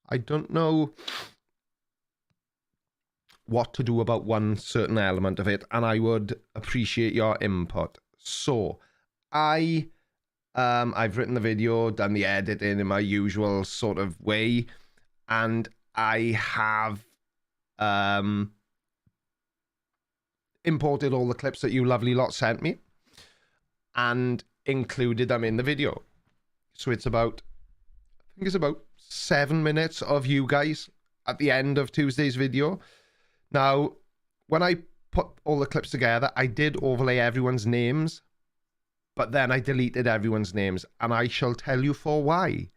I don't know what to do about one certain element of it, and I would appreciate your input. So, I've written the video, done the editing in my usual sort of way, and I have imported all the clips that you lovely lot sent me and included them in the video. So it's about, I think it's about 7 minutes of you guys at the end of Tuesday's video. Now, when I put all the clips together, I did overlay everyone's names, but then I deleted everyone's names, and I shall tell you for why.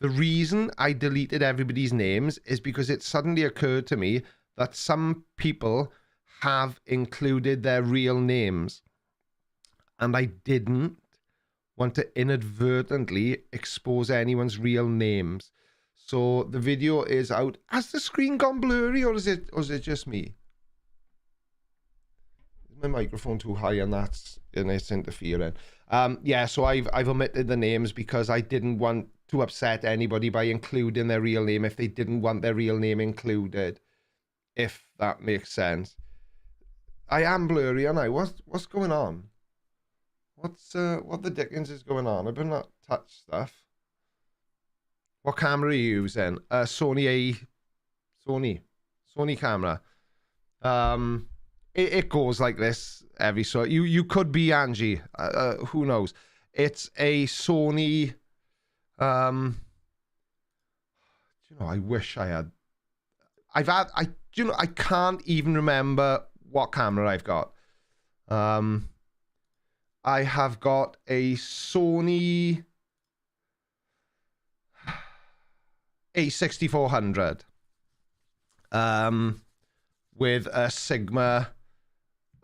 The reason I deleted everybody's names is because it suddenly occurred to me that some people have included their real names, and I didn't want to inadvertently expose anyone's real names. So the video is out. Has the screen gone blurry, or is it just me? Is my microphone too high and it's interfering? Yeah, so I've omitted the names because I didn't want to upset anybody by including their real name if they didn't want their real name included, if that makes sense. I am blurry, aren't I? What's going on? What the dickens is going on? I better not touch stuff. What camera are you using? Sony camera. It goes like this every so. You could be Angie. Who knows? It's a Sony. You know, I wish I had. You know, I can't even remember what camera I've got. I have got a Sony A6400 with a Sigma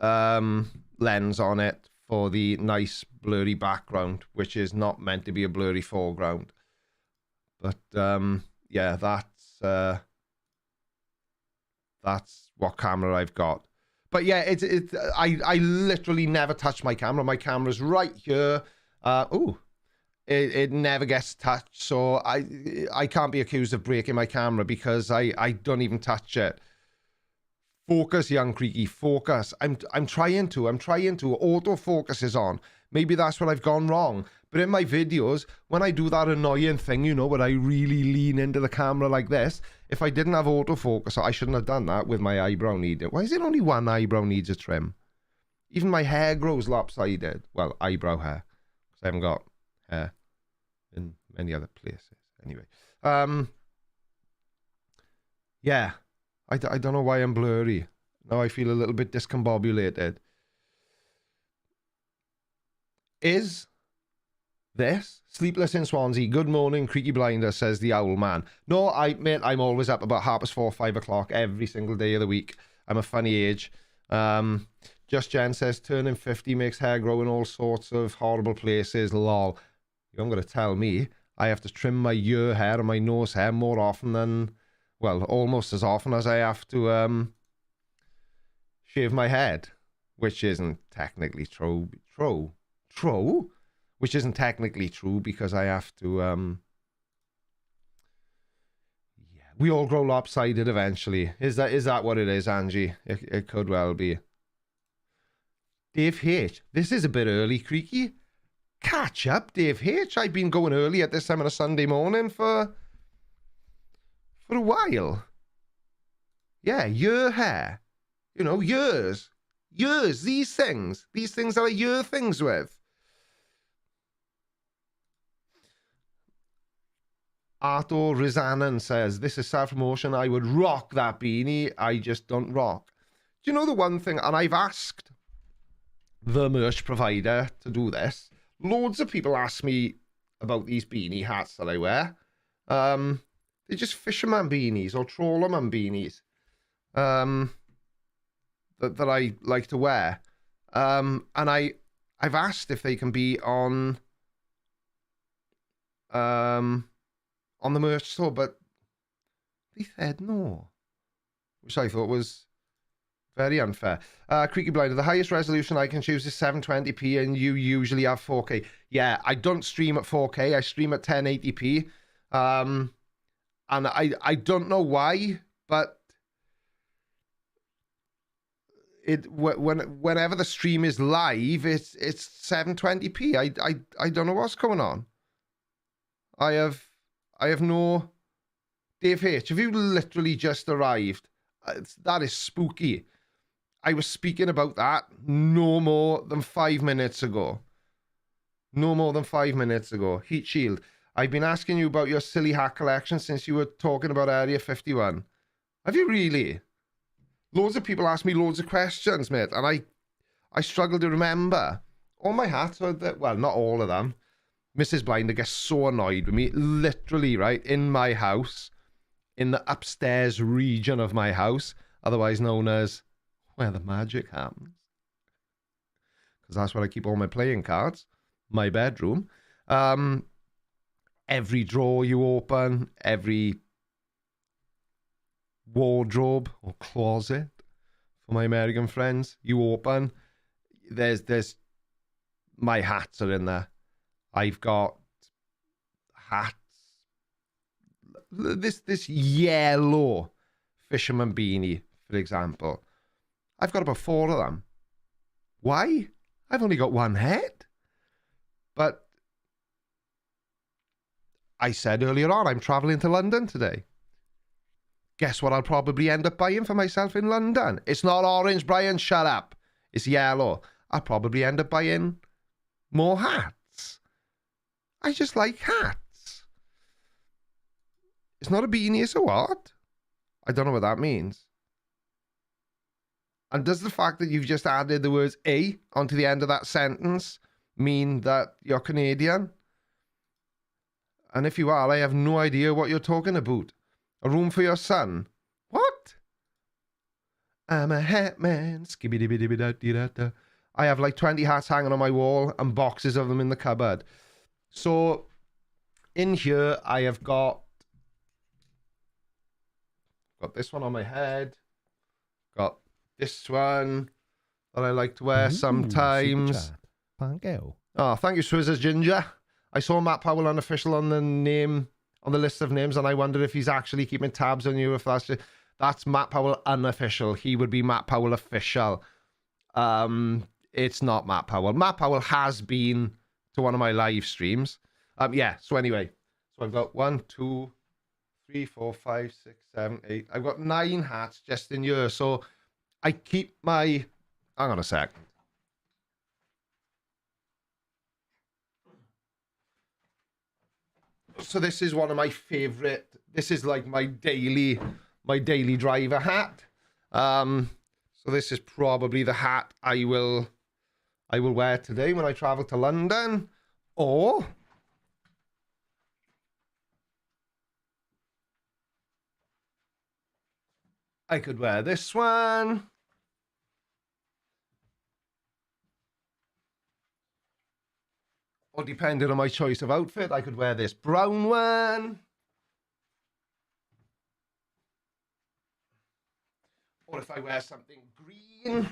lens on it for the nice blurry background, which is not meant to be a blurry foreground. But yeah, that's what camera I've got. But yeah, I literally never touch my camera. My camera's right here. It never gets touched, so I can't be accused of breaking my camera because I don't even touch it. Focus, young Creaky, focus. I'm trying to. Autofocus is on. Maybe that's what I've gone wrong. But in my videos, when I do that annoying thing, you know, where I really lean into the camera like this, if I didn't have autofocus, I shouldn't have done that with my eyebrow needle. Why is it only one eyebrow needs a trim? Even my hair grows lopsided. Well, eyebrow hair. Because I haven't got hair in many other places. Anyway. Yeah. I don't know why I'm blurry. Now I feel a little bit discombobulated. Is this Sleepless in Swansea? Good morning, Creaky Blinder, says the owl man. No, mate, I'm always up about 4:30, 5 o'clock every single day of the week. I'm a funny age. Just Jen says, turning 50 makes hair grow in all sorts of horrible places. Lol. You're going to tell me I have to trim my ear hair and my nose hair more often than, well, almost as often as I have to shave my head, which isn't technically true. Which isn't technically true because I have to, we all grow lopsided eventually. Is that what it is, Angie? It could well be. Dave H. This is a bit early, Creaky. Catch up, Dave H. I've been going early at this time on a Sunday morning for a while. Yeah, year hair. You know, years. Years, these things. These things that I year things with. Arto Rizanen says, this is self-promotion. I would rock that beanie. I just don't rock. Do you know the one thing, and I've asked the merch provider to do this. Loads of people ask me about these beanie hats that I wear. They're just fisherman beanies or trawlerman beanies that I like to wear. And I've asked if they can be on the merch store, but they said no, which I thought was very unfair. Creaky Blinder, the highest resolution I can choose is 720p, and you usually have 4K. Yeah, I don't stream at 4K. I stream at 1080p. And I don't know why, but whenever the stream is live, it's 720p. I don't know what's going on. I have no... Dave H, have you literally just arrived? That is spooky. I was speaking about that no more than 5 minutes ago. No more than 5 minutes ago. Heat Shield. I've been asking you about your silly hat collection since you were talking about Area 51. Have you really? Loads of people ask me loads of questions, mate, and I struggle to remember. All my hats are... well, not all of them. Mrs. Blinder gets so annoyed with me. Literally, right, in my house, in the upstairs region of my house, otherwise known as where the magic happens. Because that's where I keep all my playing cards. My bedroom. Every drawer you open, every wardrobe or closet, for my American friends, you open, there's my hats are in there. I've got hats. This yellow fisherman beanie, for example. I've got about 4 of them. Why? I've only got one head. But I said earlier on, I'm traveling to London today. Guess what I'll probably end up buying for myself in London? It's not orange, Brian. Shut up. It's yellow. I'll probably end up buying more hats. I just like hats. It's not a beanie, it's a what? I don't know what that means. And does the fact that you've just added the words A onto the end of that sentence mean that you're Canadian? And if you are, I have no idea what you're talking about. A room for your son? What? I'm a hat man. Skibidi-bidi-bidi-da-da-da. I have like 20 hats hanging on my wall and boxes of them in the cupboard. So in here, I have got this one on my head. Got this one that I like to wear sometimes.
Thank you.
Oh, thank you, Swizzers Ginger. I saw Matt Powell unofficial on the list of names, and I wondered if he's actually keeping tabs on you. If that's Matt Powell unofficial, he would be Matt Powell official. It's not Matt Powell. Matt Powell has been to one of my live streams. Yeah. So anyway, so I've got 1, 2, 3, 4, 5, 6, 7, 8. I've got 9 hats just in here. So I keep my. Hang on a sec. So this is one of my favorite. This is like my daily driver hat. So this is probably the hat I will wear today when I travel to London. Or I could wear this one. Or depending on my choice of outfit, I could wear this brown one. Or if I wear something green,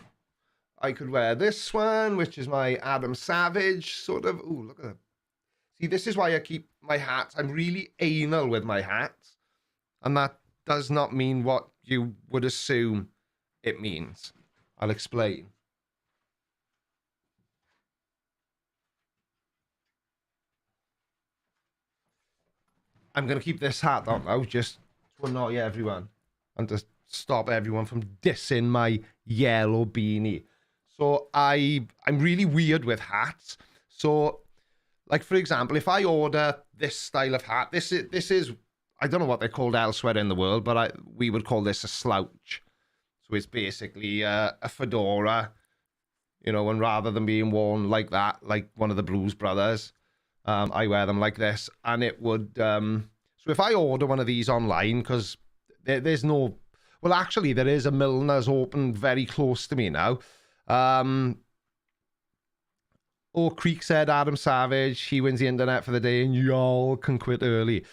I could wear this one, which is my Adam Savage sort of. Ooh, look at that. See, this is why I keep my hats. I'm really anal with my hats. And that does not mean what you would assume it means. I'll explain. I'm going to keep this hat on now just to annoy everyone and to stop everyone from dissing my yellow beanie. So I'm really weird with hats. So, like, for example, if I order this style of hat, this is I don't know what they're called elsewhere in the world, but we would call this a slouch. So it's basically a fedora, you know, and rather than being worn like that, like one of the Blues Brothers, I wear them like this. And it would, so if I order one of these online, because there's no, well, actually, there is a Milner's open very close to me now. Creek said Adam Savage, he wins the internet for the day and y'all can quit early.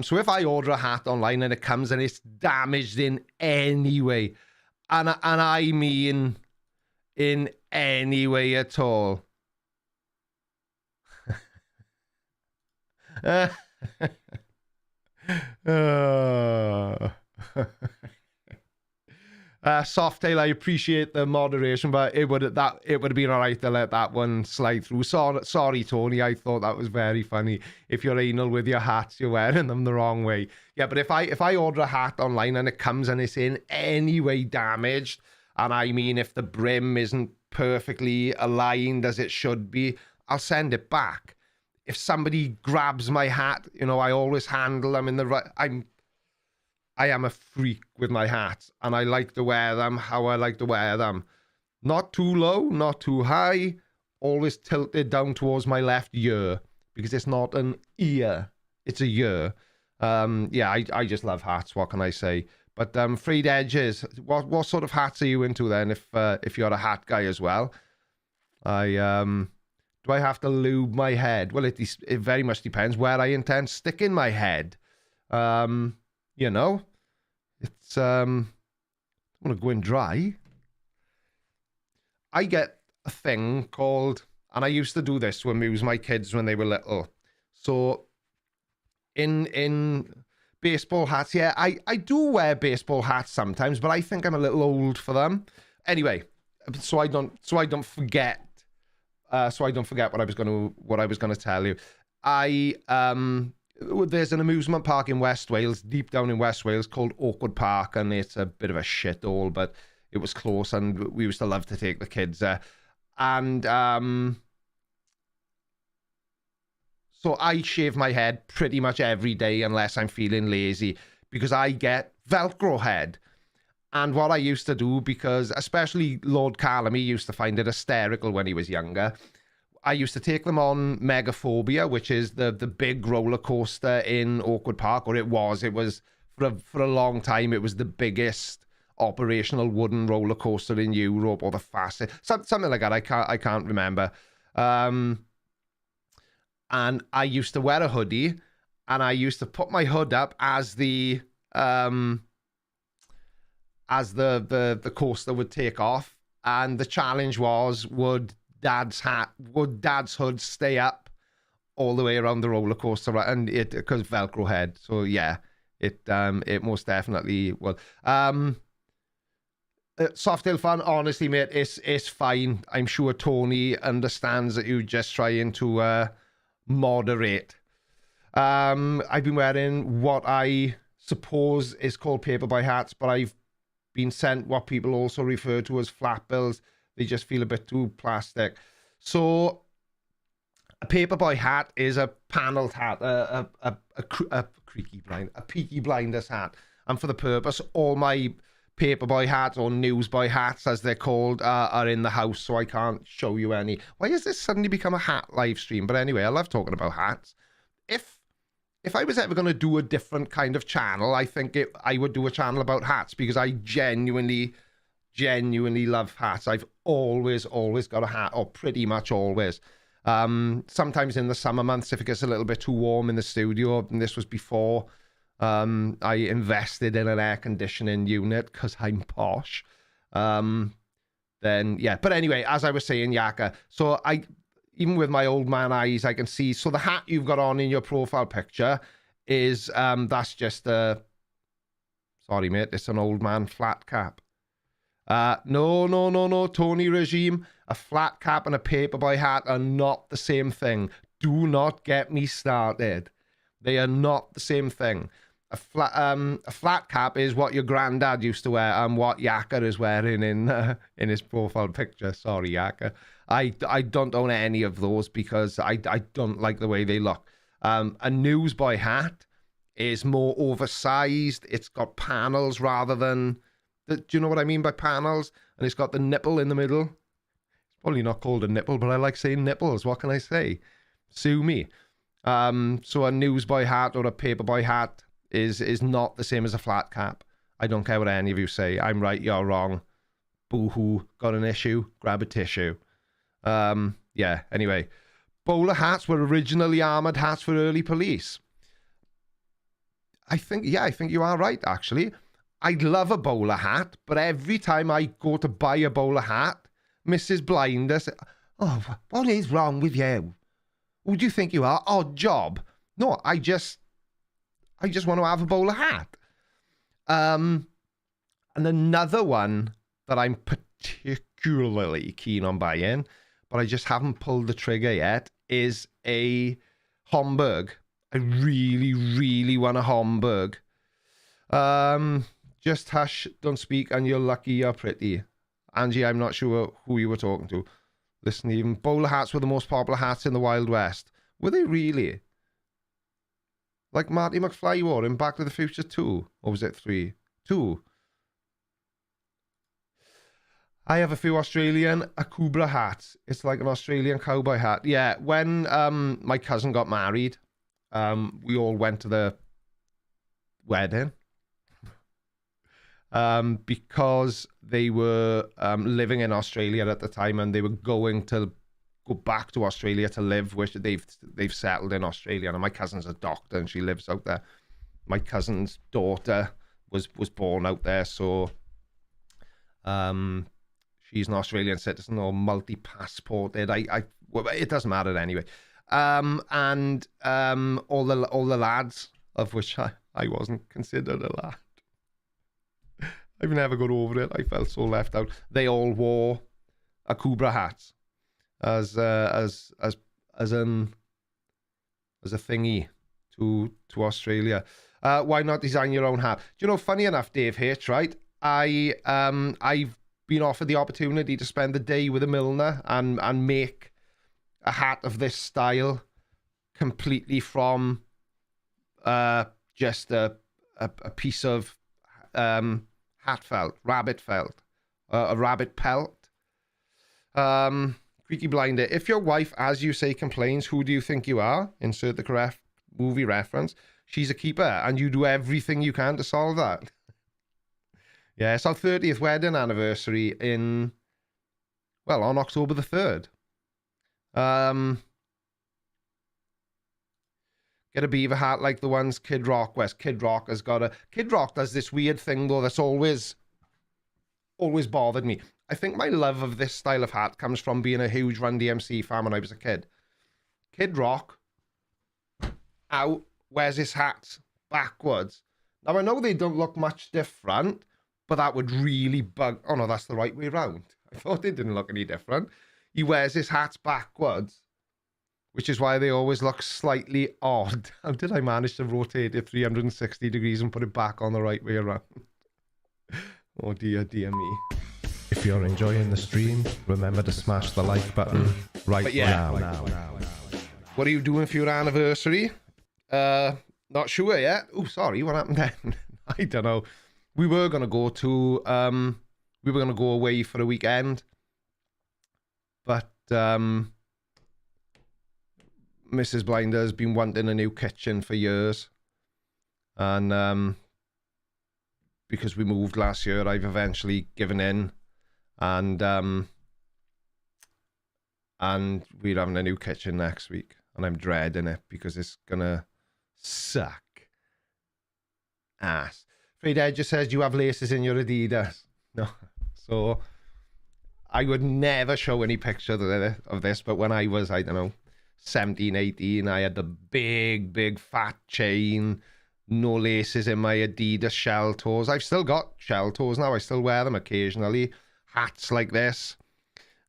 So if I order a hat online and it comes and it's damaged in any way, and I mean in any way at all, Softail, I appreciate the moderation, but it would have been all right to let that one slide through. Sorry, Tony. I thought that was very funny. If you're anal with your hats, you're wearing them the wrong way. Yeah, but if I order a hat online and it comes and it's in any way damaged, and I mean if the brim isn't perfectly aligned as it should be, I'll send it back. If somebody grabs my hat, you know, I always handle them in the right. I am a freak with my hats, and I like to wear them how I like to wear them. Not too low, not too high, always tilted down towards my left ear, because it's not an ear, it's a ear. Yeah, I just love hats, what can I say? But frayed edges, what sort of hats are you into then, if you're a hat guy as well? Do I have to lube my head? Well, it very much depends where I intend sticking my head. You know, it's, I'm going to go in dry. I get a thing called, and I used to do this to amuse my kids when they were little. So in baseball hats, yeah, I do wear baseball hats sometimes, but I think I'm a little old for them. Anyway, so I don't forget what I was going to tell you. There's an amusement park in West Wales, deep down in West Wales, called Oakwood Park, and it's a bit of a shithole, but it was close, and we used to love to take the kids there. And so I shave my head pretty much every day unless I'm feeling lazy, because I get Velcro head. And what I used to do, because especially Lord Calamy used to find it hysterical when he was younger, I used to take them on Megaphobia, which is the big roller coaster in Oakwood Park, or it was for a long time, it was the biggest operational wooden roller coaster in Europe, or the fastest, something like that. I can't remember. And I used to wear a hoodie, and I used to put my hood up as the coaster would take off, and the challenge was, would Dad's hood stay up all the way around the roller coaster, and it, because Velcro head. So yeah, it most definitely will. Softail fan, honestly, mate, it's fine. I'm sure Tony understands that you're just trying to moderate. I've been wearing what I suppose is called paperboy hats, but I've been sent what people also refer to as flat bills. They just feel a bit too plastic. So a paperboy hat is a panelled hat, a Peaky Blinders hat. And for the purpose, all my paperboy hats, or newsboy hats as they're called, are in the house, so I can't show you any. Why has this suddenly become a hat live stream? But anyway, I love talking about hats. If I was ever going to do a different kind of channel, I think I would do a channel about hats, because I genuinely love hats. I've always got a hat, or pretty much always. Sometimes in the summer months, if it gets a little bit too warm in the studio, and this was before I invested in an air conditioning unit because I'm posh. Then yeah, but anyway, as I was saying, Yaka, so even with my old man eyes, I can see, so the hat you've got on in your profile picture is that's just a, sorry mate, it's an old man flat cap. No, Tony regime, a flat cap and a paperboy hat are not the same thing. Do not get me started. They are not the same thing. A flat cap is what your granddad used to wear and what Yaka is wearing in his profile picture. Sorry, Yaka. I don't own any of those because I don't like the way they look. A newsboy hat is more oversized. It's got panels rather than... Do you know what I mean by panels? And it's got the nipple in the middle. It's probably not called a nipple, but I like saying nipples. What can I say? Sue me. So a newsboy hat or a paperboy hat is not the same as a flat cap. I don't care what any of you say. I'm right, you're wrong. Boo-hoo. Got an issue? Grab a tissue. Yeah, anyway. Bowler hats were originally armoured hats for early police. I think you are right, actually. I love a bowler hat, but every time I go to buy a bowler hat, Mrs. Blinder says, "Oh, what is wrong with you? Who do you think you are? Odd job." No, I just want to have a bowler hat. And another one that I'm particularly keen on buying, but I just haven't pulled the trigger yet, is a Homburg. I really, really want a Homburg. Just hush, don't speak, and you're lucky you're pretty. Angie, I'm not sure who you were talking to. Listen, even bowler hats were the most popular hats in the Wild West. Were they really? Like Marty McFly wore in Back to the Future 2? Or was it 3? 2. I have a few Australian Akubra hats. It's like an Australian cowboy hat. Yeah, when my cousin got married, we all went to the wedding. Because they were living in Australia at the time, and they were going to go back to Australia to live, which they've settled in Australia. And my cousin's a doctor and she lives out there. My cousin's daughter was born out there, so she's an Australian citizen or multi-passported. It doesn't matter anyway. And all the lads, of which I wasn't considered a lad. I've never got over it. I felt so left out. They all wore Akubra hats as a thingy to Australia. Why not design your own hat? Do you know, funny enough, Dave H, right? I've been offered the opportunity to spend the day with a milliner and make a hat of this style completely from just a piece of hat felt, rabbit felt, a rabbit pelt. Creaky Blinder, if your wife, as you say, complains, who do you think you are? Insert the correct movie reference. She's a keeper, and you do everything you can to solve that. Yeah, it's our 30th wedding anniversary on October the 3rd. Get a beaver hat like the ones Kid Rock wears. Kid Rock does this weird thing, though, that's always bothered me. I think my love of this style of hat comes from being a huge Run DMC fan when I was a kid. Kid Rock wears his hats backwards. Now, I know they don't look much different, but that would really bug... Oh, no, that's the right way round. I thought it didn't look any different. He wears his hats backwards, which is why they always look slightly odd. How did I manage to rotate it 360 degrees and put it back on the right way around? Oh, dear me.
If you're enjoying the stream, remember to smash the like button now.
What are you doing for your anniversary? Not sure yet. Oh, sorry, what happened then? I don't know. We were gonna go away for a weekend, but Mrs. Blinder's been wanting a new kitchen for years, and because we moved last year, I've eventually given in, and and we're having a new kitchen next week, and I'm dreading it because it's gonna suck ass. Fred Edge just says, "Do you have laces in your Adidas?" No. So I would never show any picture of this, but when I was, I don't know, 17, 18, I had the big fat chain, no laces in my Adidas shell toes. I've still got shell toes now. I still wear them occasionally. Hats like this,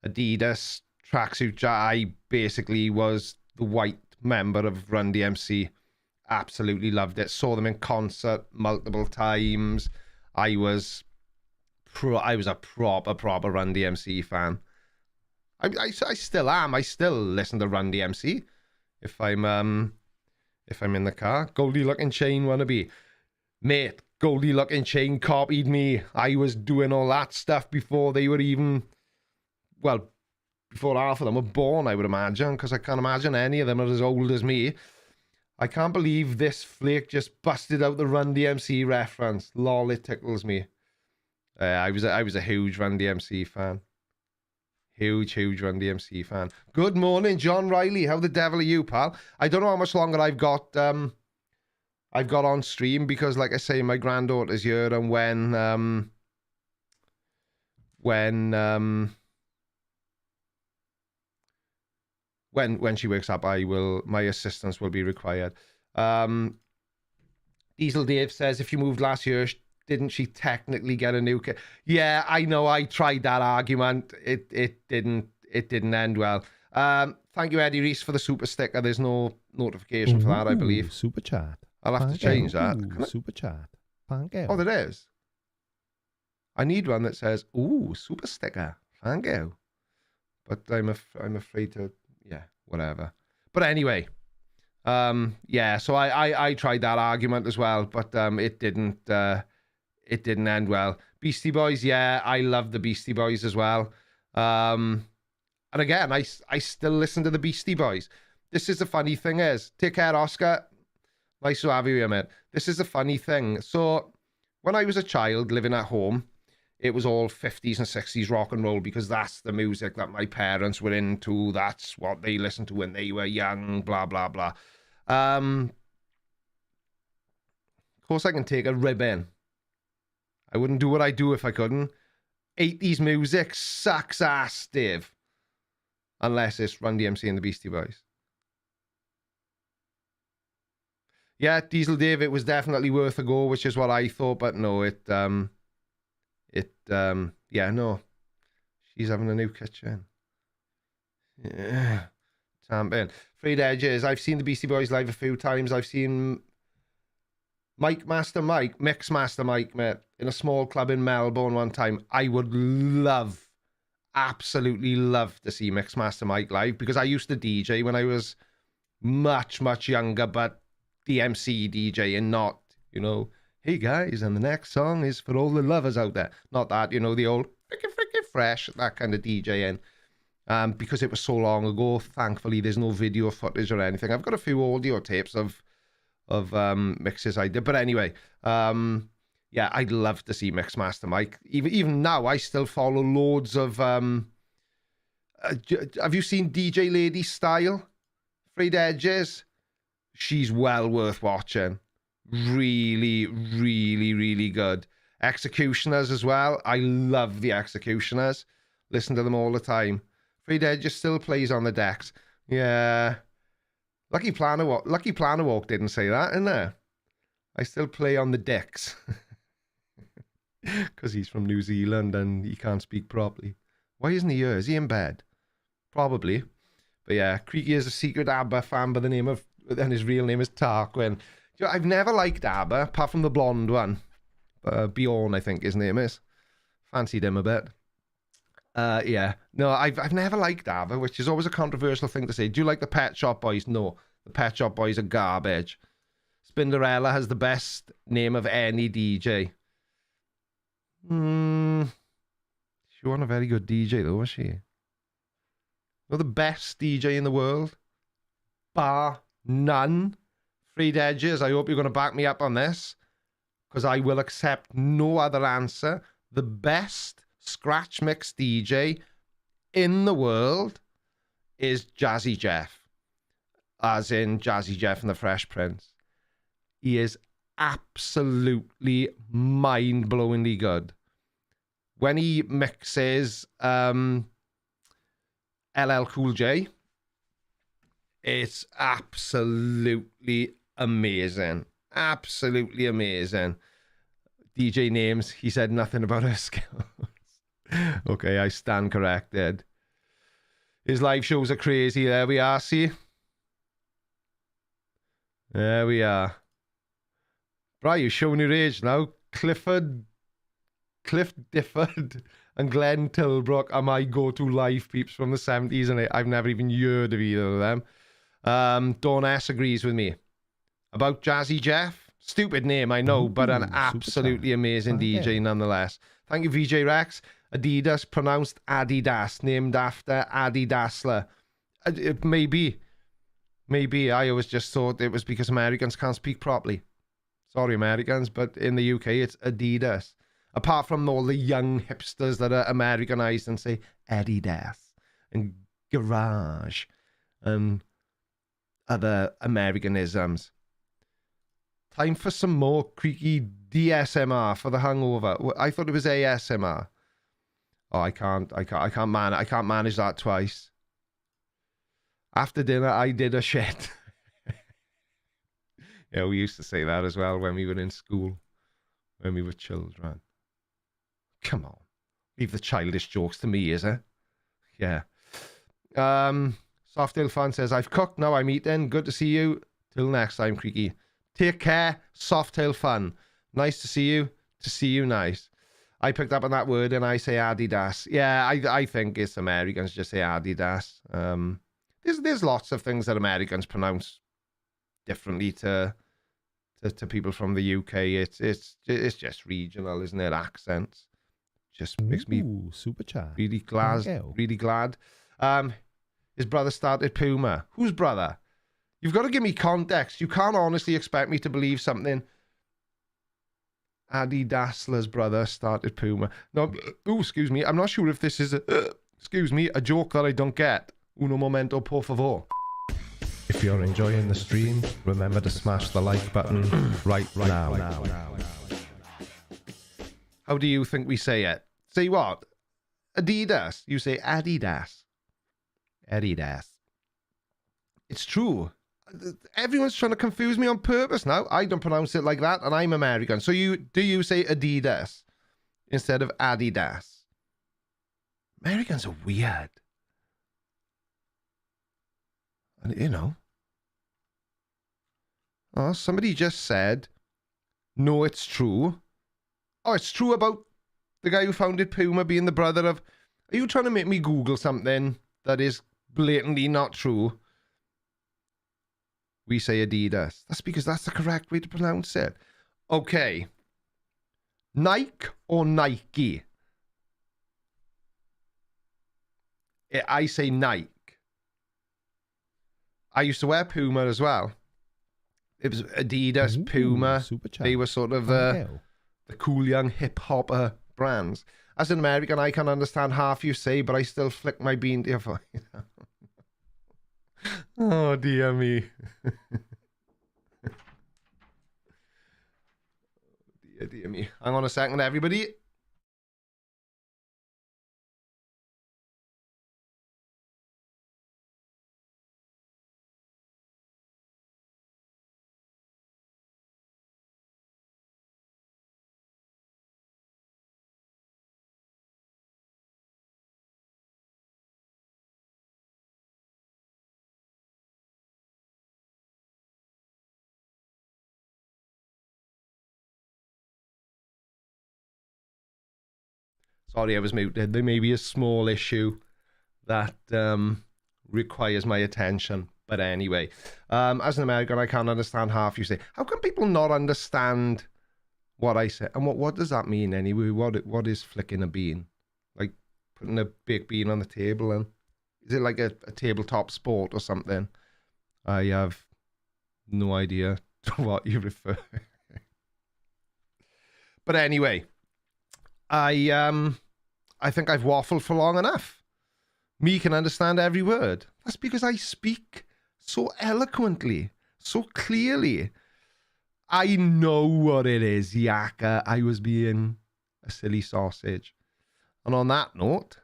Adidas tracksuit jacket. I basically was the white member of Run DMC. Absolutely loved it. Saw them in concert multiple times. I was a proper Run DMC fan. I still am. I still listen to Run DMC if I'm in the car. Goldie Looking Chain wannabe. Mate, Goldie Looking Chain copied me. I was doing all that stuff before they were even, well, before half of them were born, I would imagine, because I can't imagine any of them are as old as me. I can't believe this flake just busted out the Run DMC reference. Lol, it tickles me. I was a huge Run DMC fan. Huge Run DMC fan. Good morning, John Riley. How the devil are you, pal? I don't know how much longer I've got on stream because, like I say, my granddaughter's here, and when she wakes up, my assistance will be required. Diesel Dave says, if you moved last year, didn't she technically get a new kit? Yeah, I know. I tried that argument. It didn't end well. Thank you, Eddie Reese, for the super sticker. There's no notification for that, I believe.
Super chat.
I'll have to change that.
Super chat. Thank you.
Oh, there is. I need one that says, "Ooh, super sticker." Thank you. But I'm afraid to. Yeah, whatever. But anyway, yeah. So I tried that argument as well, but it didn't end well. Beastie Boys, yeah, I love the Beastie Boys as well. And again, I still listen to the Beastie Boys. This is the funny thing is, take care, Oscar. Nice to have you here, mate. This is the funny thing. So when I was a child living at home, it was all 50s and 60s rock and roll because that's the music that my parents were into. That's what they listened to when they were young, blah, blah, blah. Of course, I can take a rib in. I wouldn't do what I do if I couldn't. 80s music sucks ass, Dave. Unless it's Run DMC and the Beastie Boys. Yeah, Diesel Dave, it was definitely worth a go, which is what I thought, but no, yeah, no. She's having a new kitchen. Yeah. Tamping. Fred Edges, I've seen the Beastie Boys live a few times. I've seen Mix Master Mike, mate, in a small club in Melbourne one time. I would absolutely love to see Mix Master Mike live because I used to DJ when I was much younger, but DMC DJ and not, hey guys, and the next song is for all the lovers out there. Not that, the old freaking fresh, that kind of DJing. Because it was so long ago, thankfully there's no video footage or anything. I've got a few audio tapes of mixes I did. But anyway, yeah, I'd love to see Mixmaster Mike. Even now, I still follow loads of... have you seen DJ Lady Style? Fred Edges? She's well worth watching. Really good. Executioners as well. I love the Executioners. Listen to them all the time. Fred Edges still plays on the decks. Yeah. Lucky Planner Walk didn't say that, innit? I still play on the decks. Because he's from New Zealand and he can't speak properly. Why isn't he here? Is he in bed? Probably. But yeah, Creaky is a secret ABBA fan by the name of... And his real name is Tarquin. I've never liked ABBA, apart from the blonde one. Bjorn, I think his name is. Fancied him a bit. Yeah. No, I've never liked ABBA, which is always a controversial thing to say. Do you like the Pet Shop Boys? No. The Pet Shop Boys are garbage. Spinderella has the best name of any DJ. She wasn't a very good DJ, though, was she? No, the best DJ in the world? Bar none. Fred Edges, I hope you're going to back me up on this, because I will accept no other answer. The best scratch mix DJ in the world is Jazzy Jeff, as in Jazzy Jeff and the Fresh Prince. He is absolutely mind-blowingly good. When he mixes LL Cool J, it's absolutely amazing. Absolutely amazing. DJ names, he said nothing about her skills. Okay, I stand corrected. His live shows are crazy. There we are, see? There we are. Right, you're showing your age now. Cliff Difford and Glenn Tilbrook are my go-to live peeps from the 70s, and I've never even heard of either of them. Dawn S agrees with me. About Jazzy Jeff, stupid name, I know, but an absolutely amazing DJ nonetheless. Thank you, VJ Rex. Adidas, pronounced Adidas, named after Adi Dassler. Maybe. I always just thought it was because Americans can't speak properly. Sorry, Americans, but in the UK, it's Adidas. Apart from all the young hipsters that are Americanized and say Adidas and Garage and other Americanisms. Time for some more creaky DSMR for the hangover. I thought it was ASMR. Oh, I can't manage that twice. After dinner, I did a shit. Yeah, we used to say that as well when we were in school, when we were children. Come on, leave the childish jokes to me, is it? Yeah. Softail Fan says, I've cooked, now I'm eating. Good to see you. Till next time, Creaky. Take care, Softail Fun. Nice to see you. To see you, nice. I picked up on that word and I say Adidas. Yeah, I think it's Americans just say Adidas. There's lots of things that Americans pronounce differently to people from the UK. It's just regional, isn't it? Accents. Just makes me
super chat.
Really glad. His brother started Puma. Whose brother? You've got to give me context. You can't honestly expect me to believe something. Adi Dassler's brother started Puma. No, excuse me. I'm not sure if this is a joke that I don't get. Uno momento, por favor.
If you're enjoying the stream, remember to smash the like button right now.
How do you think we say it? Say what? Adidas. You say Adidas. Adidas. It's true. Everyone's trying to confuse me on purpose now. I don't pronounce it like that, and I'm American. So do you say Adidas instead of Adidas? Americans are weird. And, you know. Oh, somebody just said, no, it's true. Oh, it's true about the guy who founded Puma being the brother of... Are you trying to make me Google something that is blatantly not true? We say Adidas. That's because that's the correct way to pronounce it. Okay. Nike or Nike? I say Nike. I used to wear Puma as well. It was Adidas, Puma. They were sort of the cool young hip-hopper brands. As an American, I can understand half you say, but I still flick my bean to your phone. Oh, dear me. Dear me. Hang on a second, everybody. Sorry, I was muted. There may be a small issue that requires my attention. But anyway, as an American, I can't understand half you say. How can people not understand what I say? And what does that mean anyway? What is flicking a bean? Like putting a baked bean on the table? And is it like a tabletop sport or something? I have no idea to what you refer. But anyway, I think I've waffled for long enough. Me can understand every word. That's because I speak so eloquently, so clearly. I know what it is, Yaka. I was being a silly sausage. And on that note,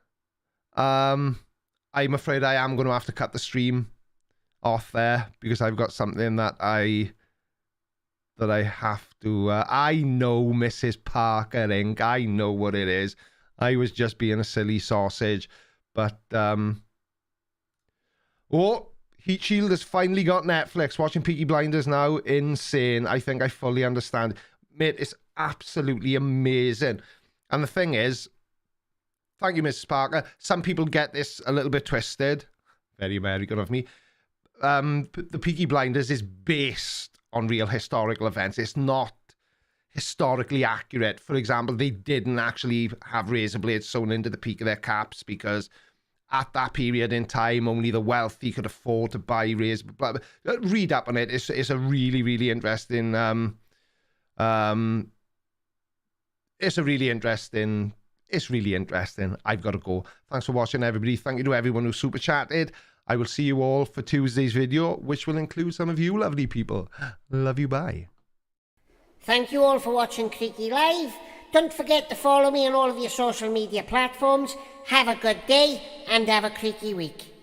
I'm afraid I am going to have to cut the stream off there because I've got something that I have to... I know Mrs. Parker Inc. I know what it is. I was just being a silly sausage. But, oh, Heat Shield has finally got Netflix. Watching Peaky Blinders now, insane. I think I fully understand. Mate, it's absolutely amazing. And the thing is, thank you, Mrs. Parker. Some people get this a little bit twisted. Very American of me. The Peaky Blinders is based on real historical events. It's not historically accurate. For example, they didn't actually have razor blades sewn into the peak of their caps because at that period in time, only the wealthy could afford to buy razor. Read up on it. It's a really, really interesting. It's really interesting. I've got to go. Thanks for watching, everybody. Thank you to everyone who super chatted. I will see you all for Tuesday's video, which will include some of you lovely people. Love you, bye.
Thank you all for watching Creaky Live. Don't forget to follow me on all of your social media platforms. Have a good day and have a creaky week.